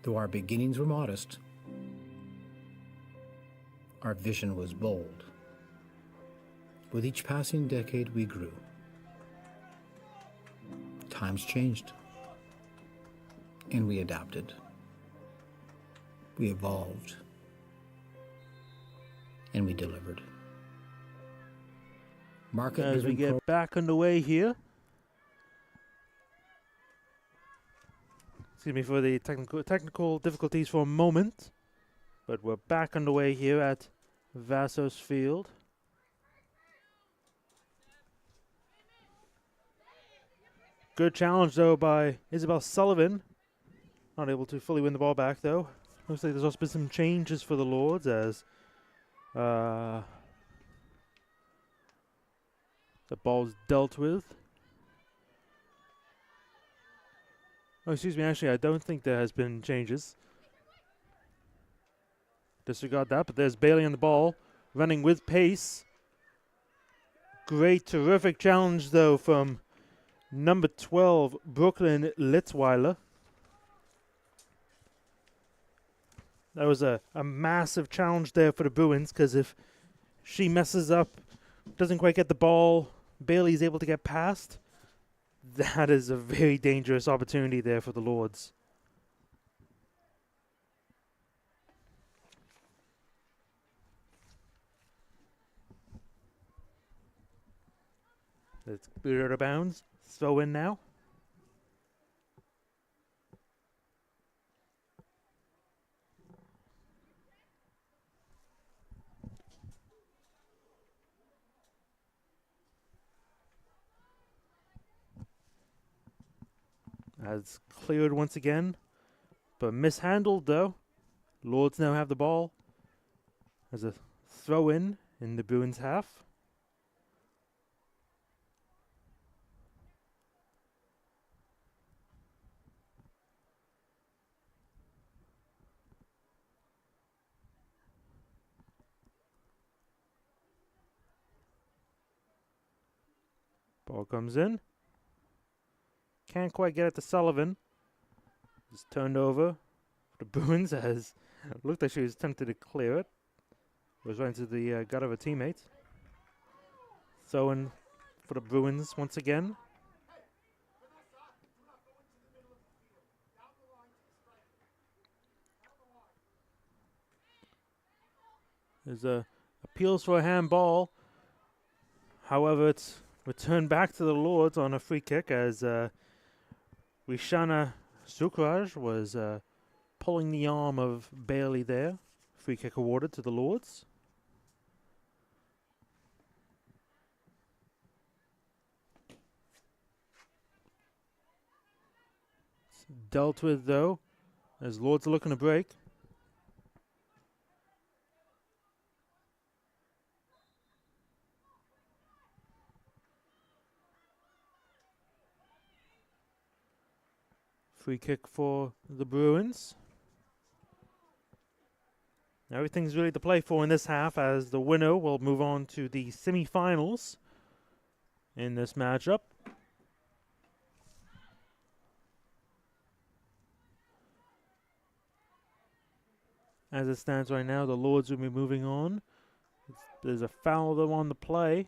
Though our beginnings were modest, our vision was bold. With each passing decade, we grew. Times changed, and we adapted. We evolved, and we delivered. As we get back underway here. Excuse me for the technical difficulties for a moment, but we're back underway here at Vassos Field. Good challenge though by Isabel Sullivan. Not able to fully win the ball back though. Looks like there's also been some changes for the Lords as the ball's dealt with. Oh, excuse me, actually I don't think there has been changes. Disregard that, but there's Bailey on the ball, running with pace. Great, terrific challenge though from number 12, Brooklyn Litzweiler. That was a massive challenge there for the Bruins, because if she messes up, doesn't quite get the ball, Bailey's able to get past, that is a very dangerous opportunity there for the Lords. It's clear out of bounds. Throw in now. As cleared once again, but mishandled though. Lords now have the ball. As a throw in the Bruins half. Ball comes in. Can't quite get it to Sullivan. Just turned over for the Bruins as it looked like she was tempted to clear it. It was right into the gut of a teammate. Throwing for the Bruins once again. There's appeals for a handball. However, it's returned back to the Lords on a free kick as Rishana Sukraj was pulling the arm of Bailey there. Free kick awarded to the Lords. It's dealt with though, as Lords are looking to break. Free kick for the Bruins. Everything's really to play for in this half, as the winner will move on to the semi-finals in this matchup. As it stands right now, the Lords will be moving on. There's a foul though on the play.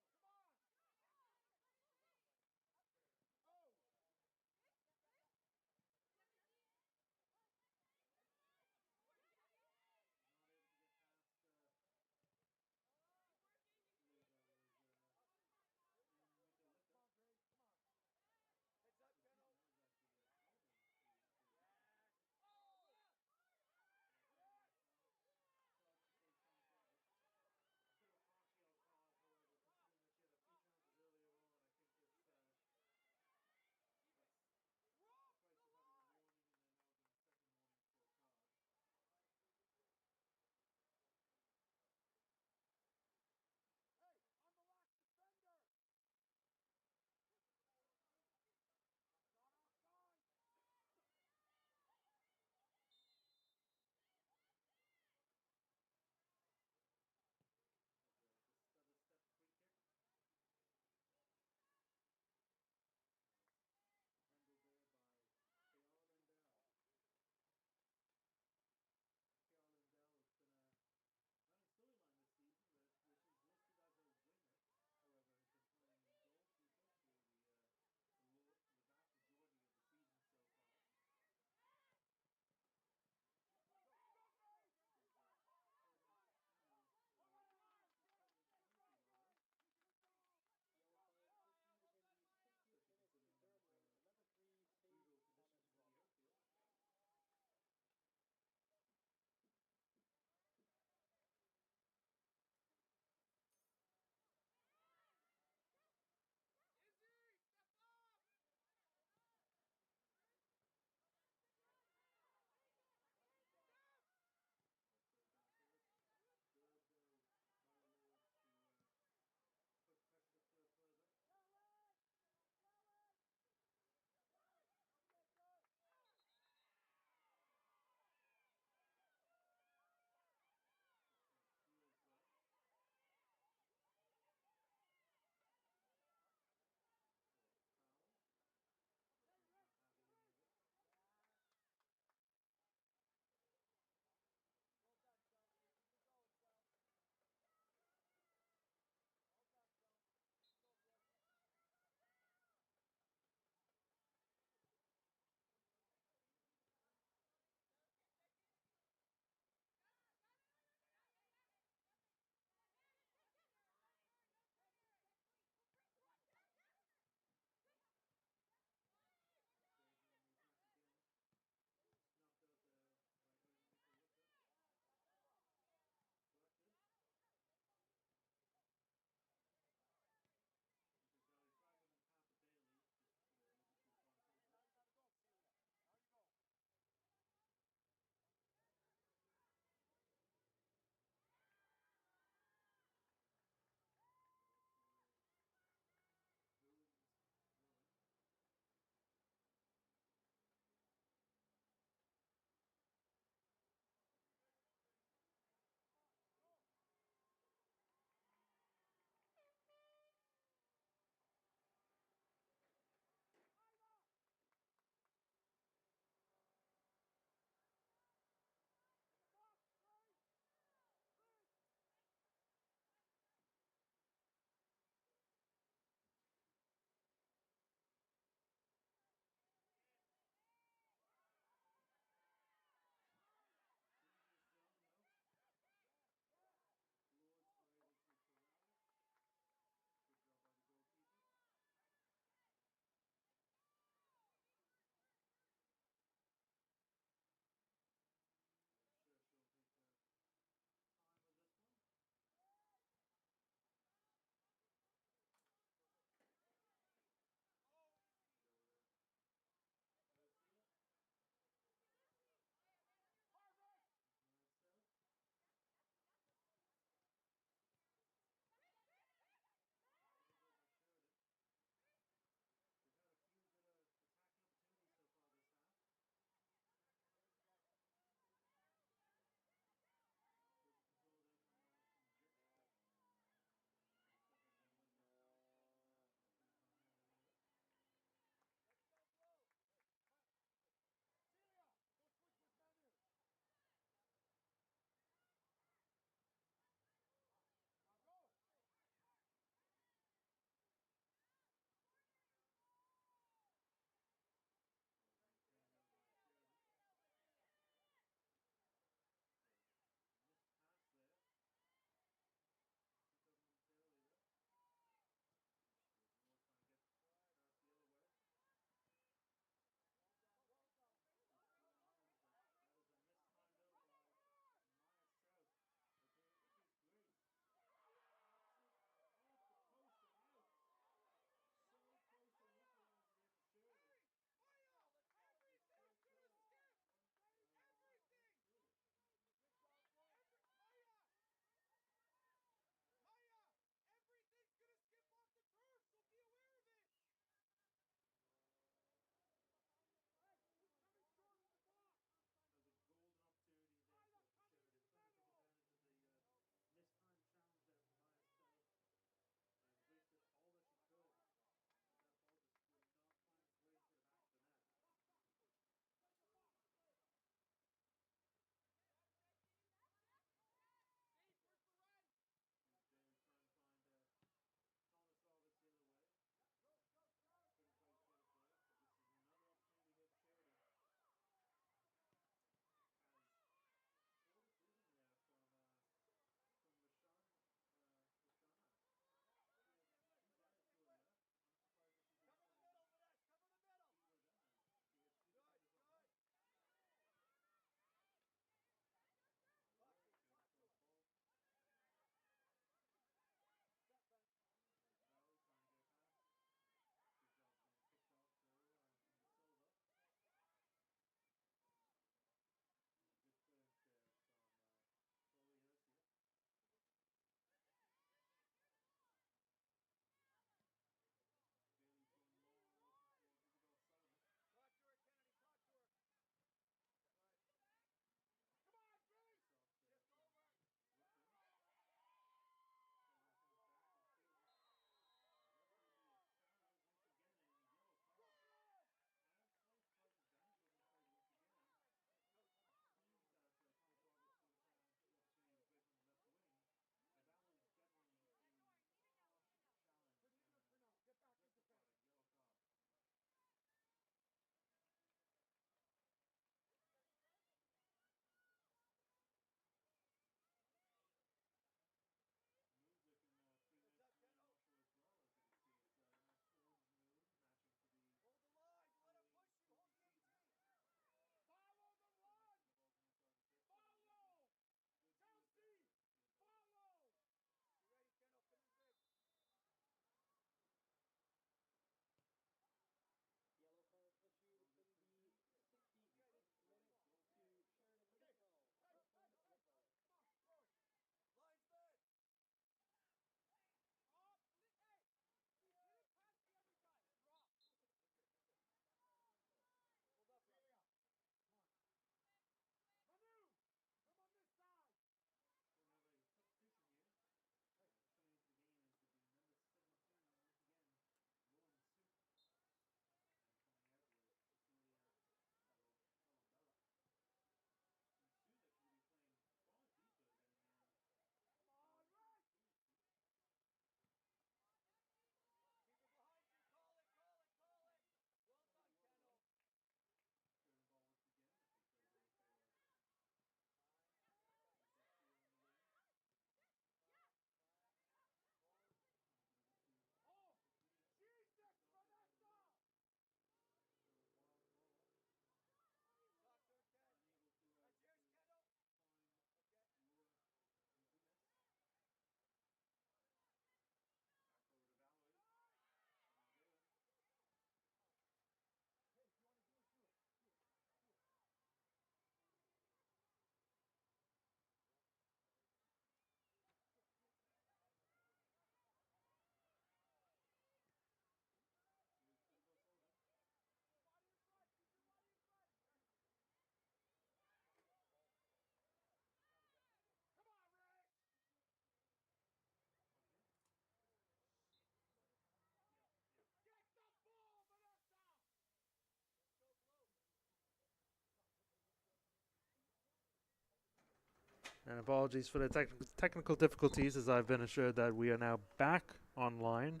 And apologies for the technical difficulties, as I've been assured that we are now back online.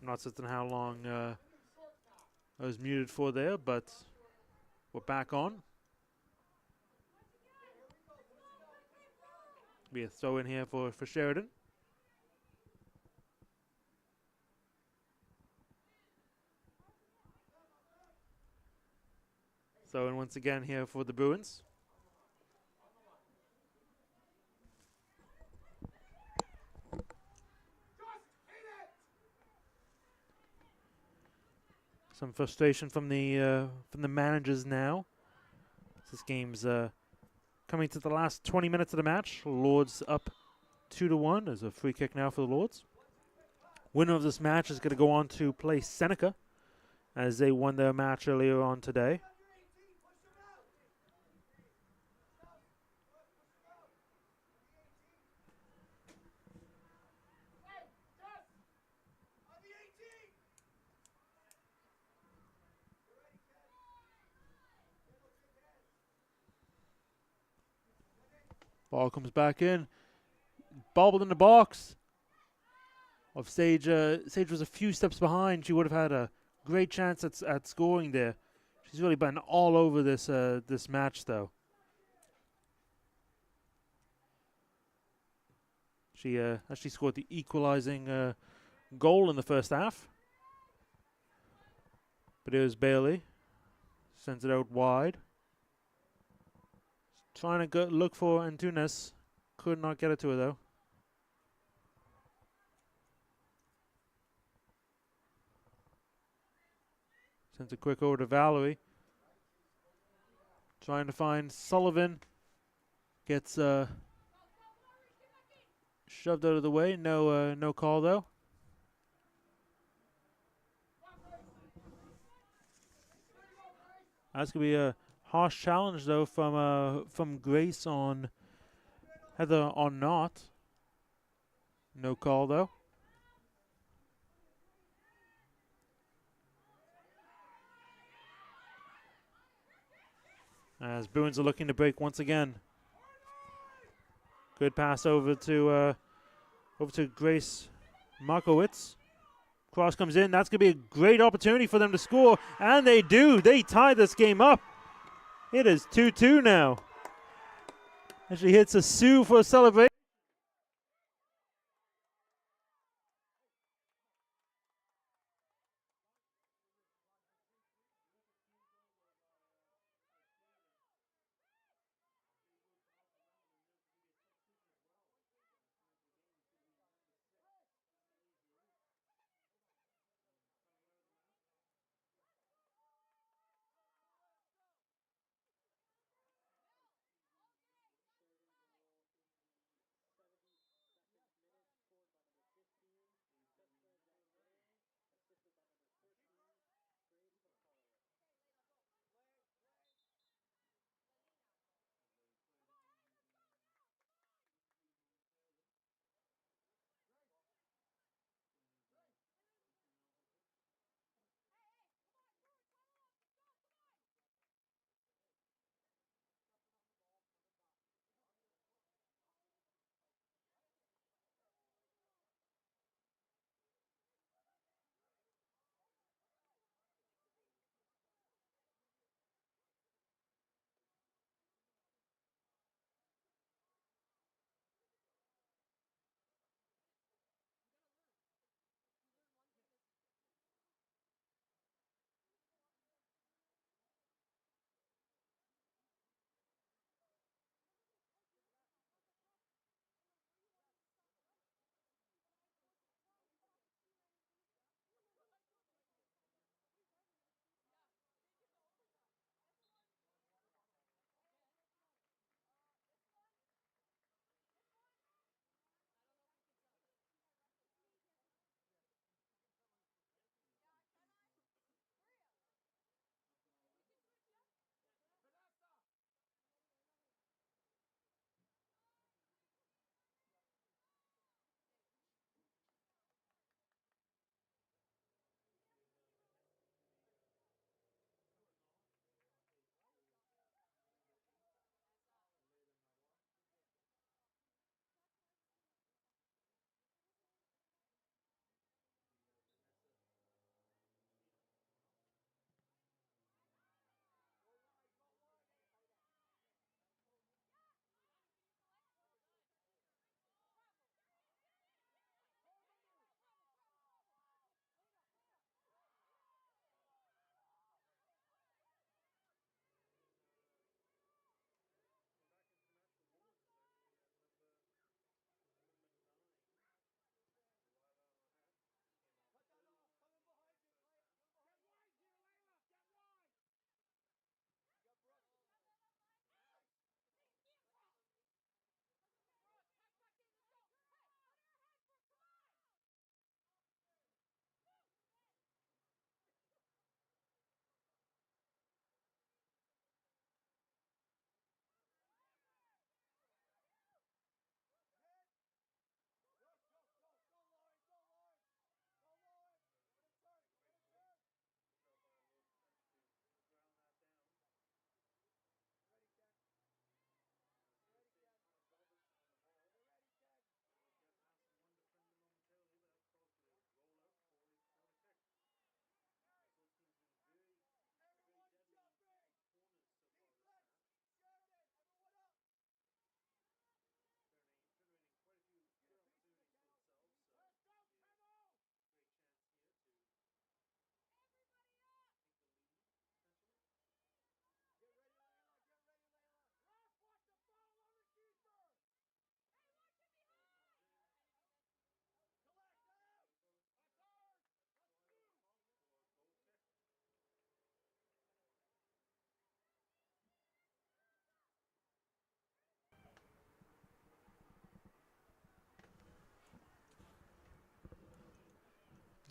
I'm not certain how long I was muted for there, but we're back on. Be a throw in here for Sheridan. Throw in once again here for the Bruins. Some frustration from the managers now. This game's coming to the last 20 minutes of the match. Lords up 2-1. There's a free kick now for the Lords. Winner of this match is going to go on to play Seneca, as they won their match earlier on today. Ball comes back in. Bobbled in the box. Of Sage. Sage was a few steps behind. She would have had a great chance at scoring there. She's really been all over this match, though. She actually scored the equalizing goal in the first half. But it was Bailey. Sends it out wide. Trying to look for Antunes. Could not get it to her, though. Sends it quick over to Valerie. Trying to find Sullivan. Gets shoved out of the way. No call, though. That's going to be a harsh challenge, though, from Grace on Heather on not. No call, though. As Bruins are looking to break once again. Good pass over to Grace Markowitz. Cross comes in. That's going to be a great opportunity for them to score. And they do. They tie this game up. It is 2-2 now. As she hits a Sue for a celebration.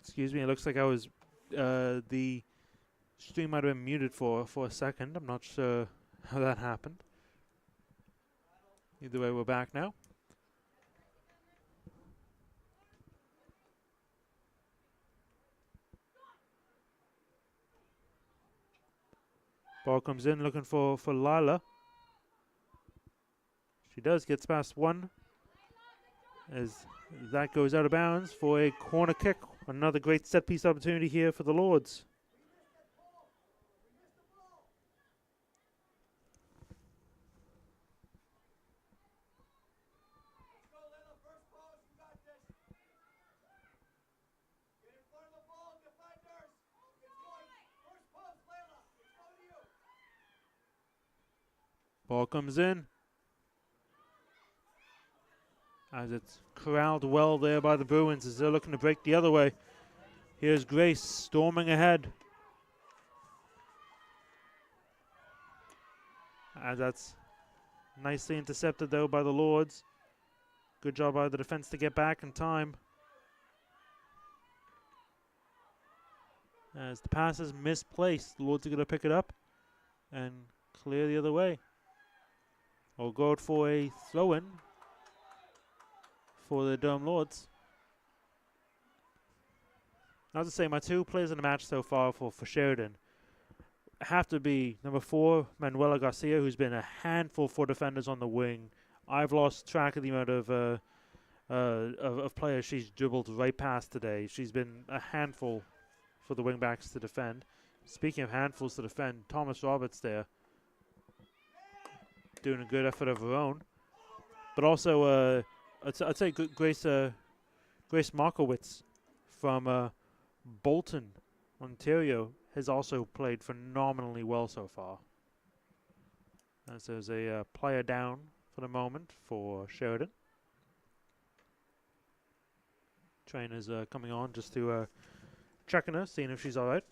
Excuse me, it looks like I was, the stream might have been muted for a second. I'm not sure how that happened. Either way, we're back now. Ball comes in looking for Lila. She does, gets past one. As that goes out of bounds for a corner kick. Another great set piece opportunity here for the Lords. Ball comes in. As it's corralled well there by the Bruins as they're looking to break the other way. Here's Grace storming ahead. As that's nicely intercepted though by the Lords. Good job by the defense to get back in time. As the pass is misplaced, the Lords are going to pick it up and clear the other way. We'll go out for a throw-in for the Durham Lords. I have to say, my two players in the match so far for Sheridan have to be number 4, Manuela Garcia, who's been a handful for defenders on the wing. I've lost track of the amount of players she's dribbled right past today. She's been a handful for the wingbacks to defend. Speaking of handfuls to defend, Thomas Roberts there doing a good effort of her own. But also, I'd say Grace Markowitz from Bolton, Ontario, has also played phenomenally well so far. As there's a player down for the moment for Sheridan. Trainer's coming on just to checking her, seeing if she's all right.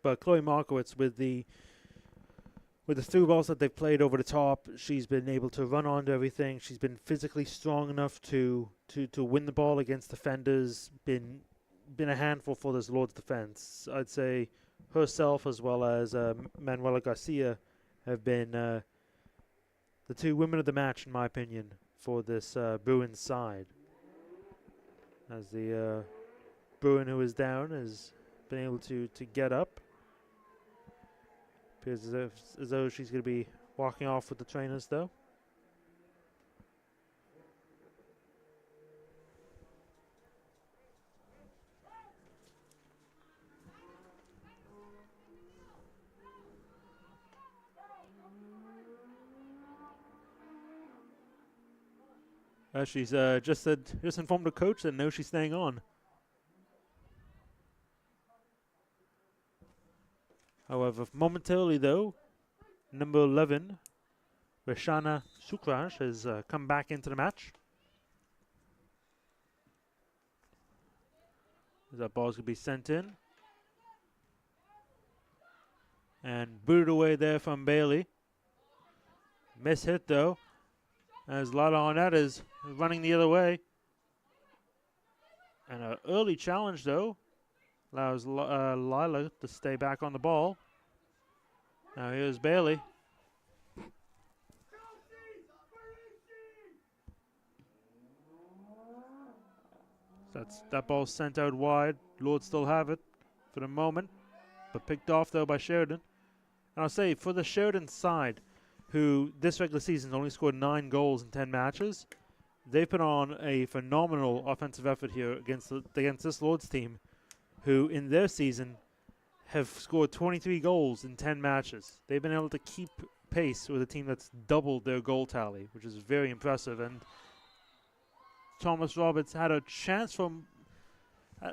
But Chloe Markowitz with the through balls that they've played over the top, she's been able to run onto everything. She's been physically strong enough to win the ball against defenders. Been a handful for this Lord's defense. I'd say herself as well as Manuela Garcia have been the two women of the match, in my opinion, for this Bruins side. As the Bruin who is down has been able to get up. Appears as though she's going to be walking off with the trainers, though. She's just informed the coach that no, she's staying on. However, momentarily though, number 11, Rashana Sukraj, has come back into the match. That ball's going to be sent in. And booted away there from Bailey. Miss hit though, as Lila Arnett is running the other way. And an early challenge though allows Lila to stay back on the ball. Now here's Bailey. That ball sent out wide. Lords still have it for the moment, but picked off though by Sheridan. And I'll say for the Sheridan side, who this regular season only scored 9 goals in 10 matches, they put on a phenomenal offensive effort here against this Lords team, who in their season have scored 23 goals in 10 matches. They've been able to keep pace with a team that's doubled their goal tally, which is very impressive. And Thomas Roberts had a chance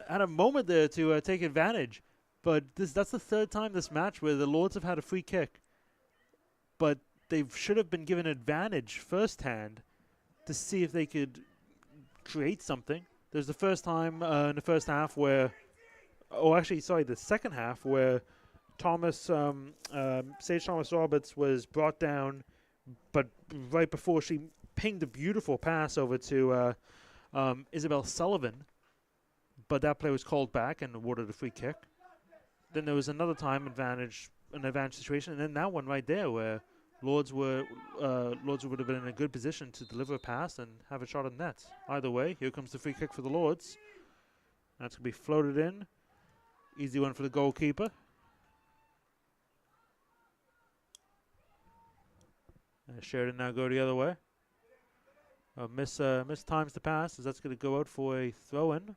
had a moment there to take advantage. But that's the third time this match where the Lords have had a free kick. But they should have been given advantage firsthand to see if they could create something. There's the first time in the first half where, the second half where Sage Thomas Roberts was brought down, but right before she pinged a beautiful pass over to Isabel Sullivan, but that play was called back and awarded a free kick. Then there was another time an advantage situation, and then that one right there where Lords would have been in a good position to deliver a pass and have a shot on net. Either way, here comes the free kick for the Lords. That's going to be floated in. Easy one for the goalkeeper. Sheridan now go the other way. Miss times the pass, as that's going to go out for a throw-in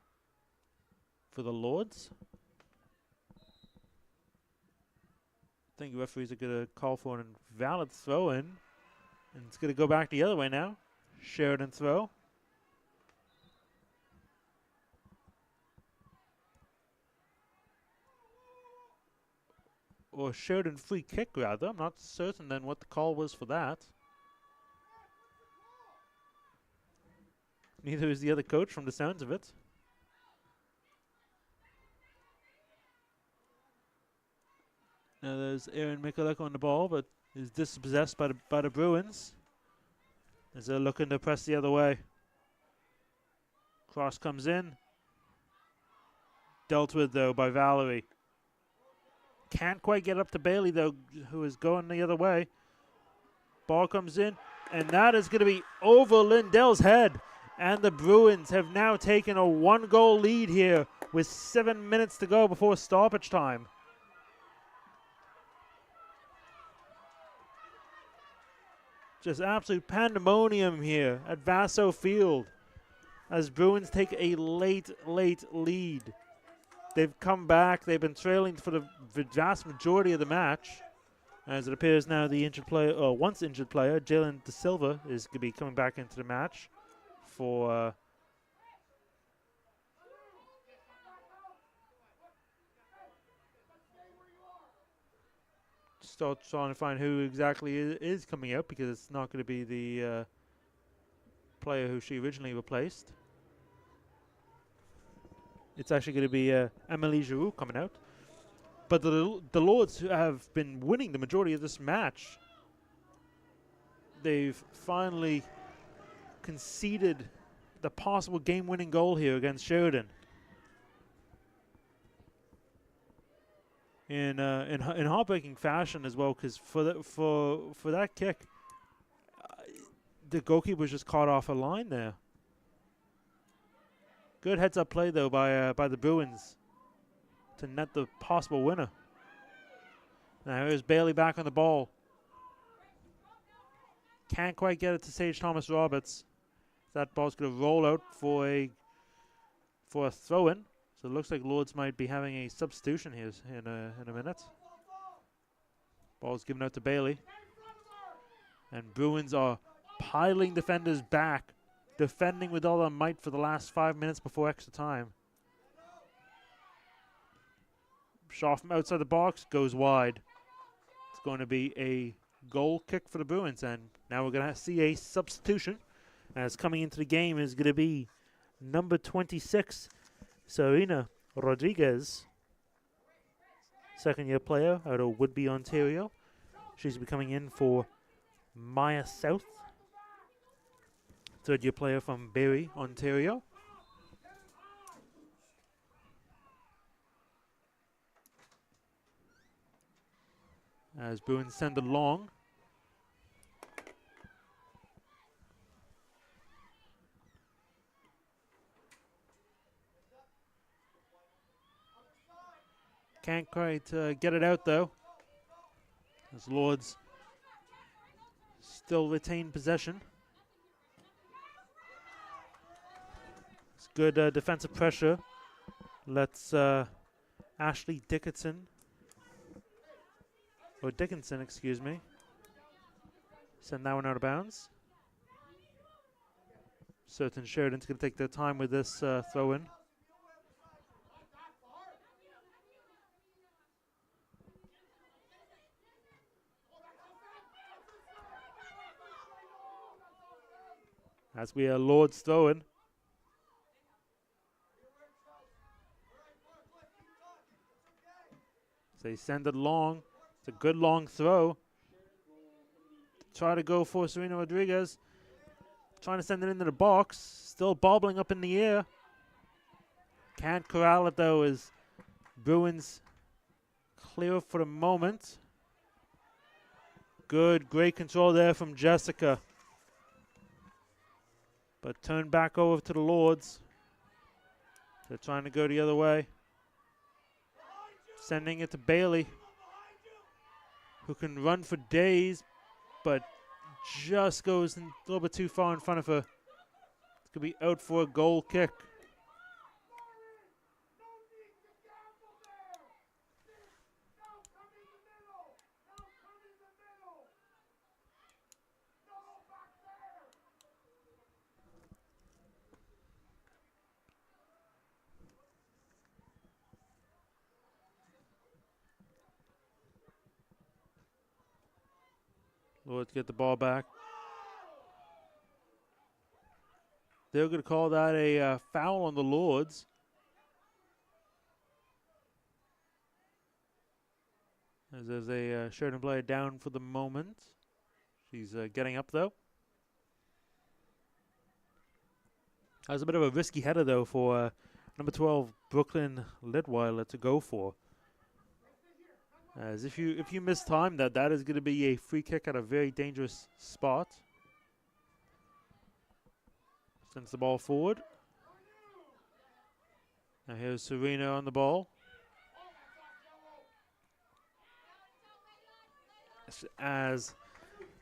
for the Lords. I think the referees are going to call for an invalid throw-in. And it's going to go back the other way now. Sheridan throw. Or Sheridan free kick, rather. I'm not certain then what the call was for that. Neither is the other coach from the sounds of it. Now there's Aaron Mikulek on the ball, but is dispossessed by the Bruins. As they're looking to press the other way. Cross comes in. Dealt with, though, by Valerie. Can't quite get up to Bailey, though, who is going the other way. Ball comes in, and that is going to be over Lindell's head. And the Bruins have now taken a 1-goal lead here with 7 minutes to go before stoppage time. Just absolute pandemonium here at Vaso Field as Bruins take a late lead. They've come back. They've been trailing for the vast majority of the match. As it appears now the injured player, or once injured player, Jalen De Silva, is going to be coming back into the match for still trying to find who exactly is coming out, because it's not going to be the player who she originally replaced. It's actually going to be Amélie Giroux coming out. But the Lords have been winning the majority of this match. They've finally conceded the possible game-winning goal here against Sheridan. In heartbreaking fashion as well, because for that kick, the goalkeeper was just caught off a line there. Good heads-up play though by the Bruins to net the possible winner. Now here's Bailey back on the ball. Can't quite get it to Sage Thomas Roberts. That ball's going to roll out for a throw-in. So it looks like Lords might be having a substitution here in a minute. Ball's given out to Bailey. And Bruins are piling defenders back, defending with all their might for the last 5 minutes before extra time. Shot from outside the box goes wide. It's going to be a goal kick for the Bruins, and now we're going to see a substitution. As coming into the game is going to be number 26, Serena Rodriguez, second-year player out of Woodby, Ontario. She's be coming in for Maya South, third-year player from Barrie, Ontario. As Bruins send it long. Can't quite get it out, though, as Lords still retain possession. It's good defensive pressure. Let's Ashley Dickinson, excuse me, send that one out of bounds. Certain Sheridan's going to take their time with this throw-in. As we are Lords throwing. So they send it long. It's a good long throw. Try to go for Serena Rodriguez. trying to send it into the box. Still bobbling up in the air. Can't corral it though as Bruins clear for the moment. Great control there from Jessica. But turned back over to the Lords. They're trying to go the other way. Sending it to Bailey, who can run for days, but just goes a little bit too far in front of her. It's going to be out for a goal kick. Lords get the ball back. They're going to call that a foul on the Lords. As there's a Sheridan player down for the moment. She's getting up though. That was a bit of a risky header though for number 12 Brooklyn Litweiler to go for. As if you miss time, that is going to be a free kick at a very dangerous spot. Sends the ball forward. Now here's Serena on the ball. As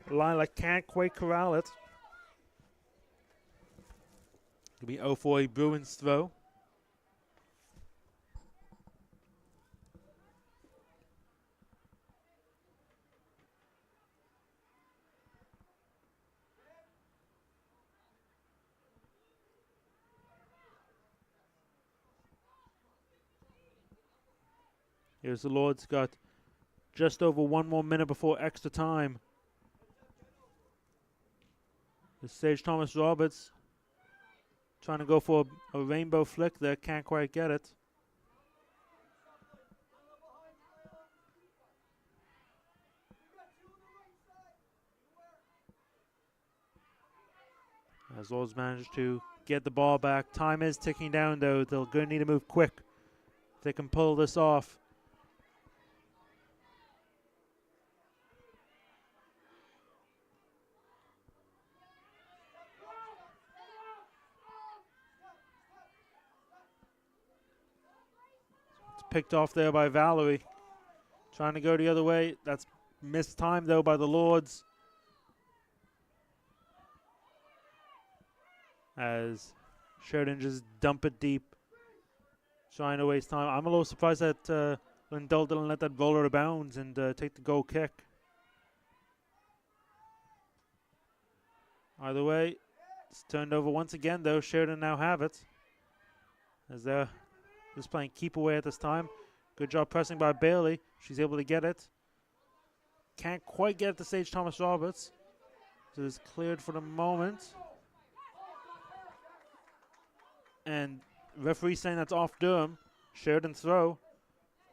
Lila can't quite corral it. It'll be 0 for a Bruins throw. Here's the Lords, got just over 1 more minute before extra time. The Sage Thomas Roberts trying to go for a rainbow flick there, can't quite get it. As Lords managed to get the ball back. Time is ticking down though. They're going to need to move quick if they can pull this off. Picked off there by Valerie. Trying to go the other way. That's missed time though by the Lords. As Sheridan just dump it deep. Trying to waste time. I'm a little surprised that Lindell didn't let that roll out of bounds and take the goal kick. Either way, it's turned over once again though. Sheridan now have it. As they're just playing keep away at this time. Good job pressing by Bailey. She's able to get it. Can't quite get it to Sage Thomas Roberts. So it's cleared for the moment. And referee saying that's off Durham. Sheridan throw.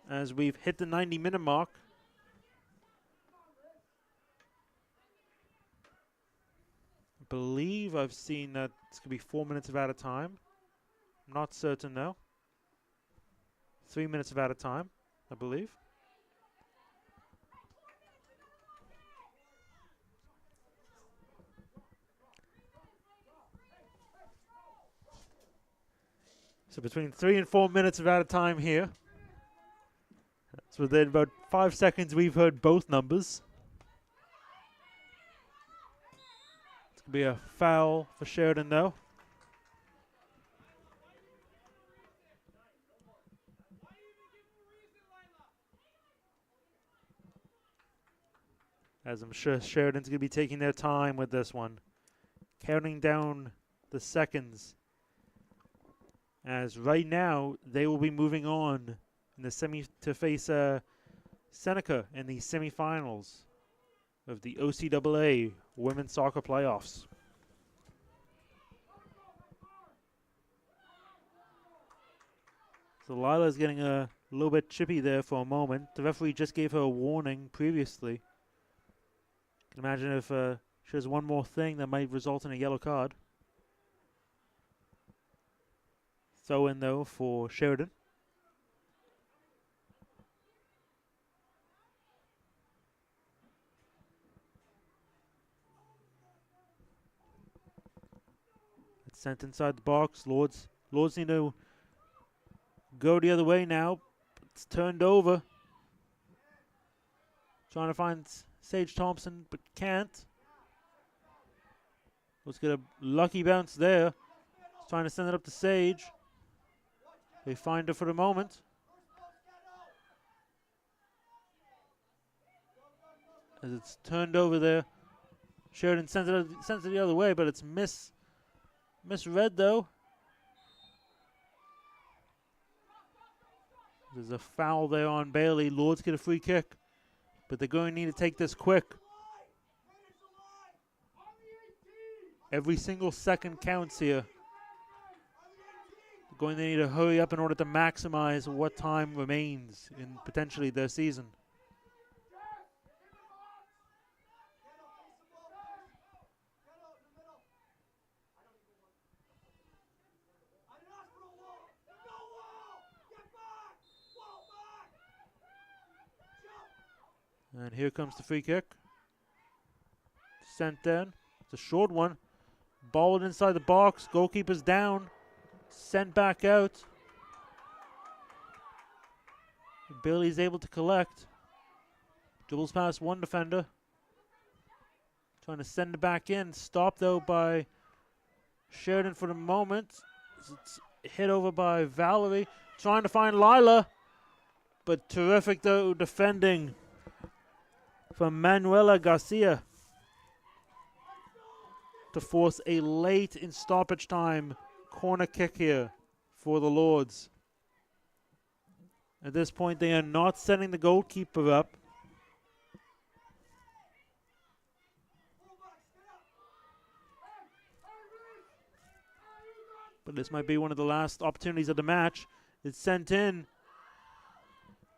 As we've hit the 90-minute mark. I believe I've seen that it's going to be 4 minutes of added time. I'm not certain though. 3 minutes of added time, I believe. So between 3 and 4 minutes of added time here. So within about 5 seconds, we've heard both numbers. It's going to be a foul for Sheridan though. As I'm sure Sheridan's going to be taking their time with this one. Counting down the seconds. As right now, they will be moving on in the to face Seneca in the semifinals of the OCAA Women's Soccer Playoffs. So Lila's getting a little bit chippy there for a moment. The referee just gave her a warning previously. Imagine if She has one more thing that might result in a yellow card. Throw in, though, for Sheridan. It's sent inside the box. Lords need to go the other way now. It's turned over. Trying to find Sage Thompson, but can't. Let's get a lucky bounce there. Trying to send it up to Sage. They find her for the moment. As it's turned over there. Sheridan sends it the other way, but it's misread though. There's a foul there on Bailey. Lords get a free kick, but they're going to need to take this quick. Every single second counts here. They're going to need to hurry up in order to maximize what time remains in potentially their season. And here comes the free kick. Sent in. It's a short one. Ball inside the box. Goalkeeper's down. Sent back out. Bailey's able to collect. Dribbles past one defender. Trying to send it back in. Stopped though by Sheridan for the moment. It's hit over by Valerie. Trying to find Lila. But terrific though defending from Manuela Garcia to force a late in stoppage time corner kick here for the Lords. At this point, they are not setting the goalkeeper up. But this might be one of the last opportunities of the match. It's sent in.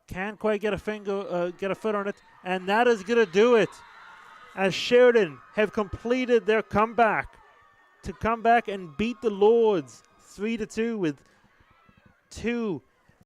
Can't quite get a foot on it, and that is going to do it. As Sheridan have completed their comeback to come back and beat the Lords 3-2 with 2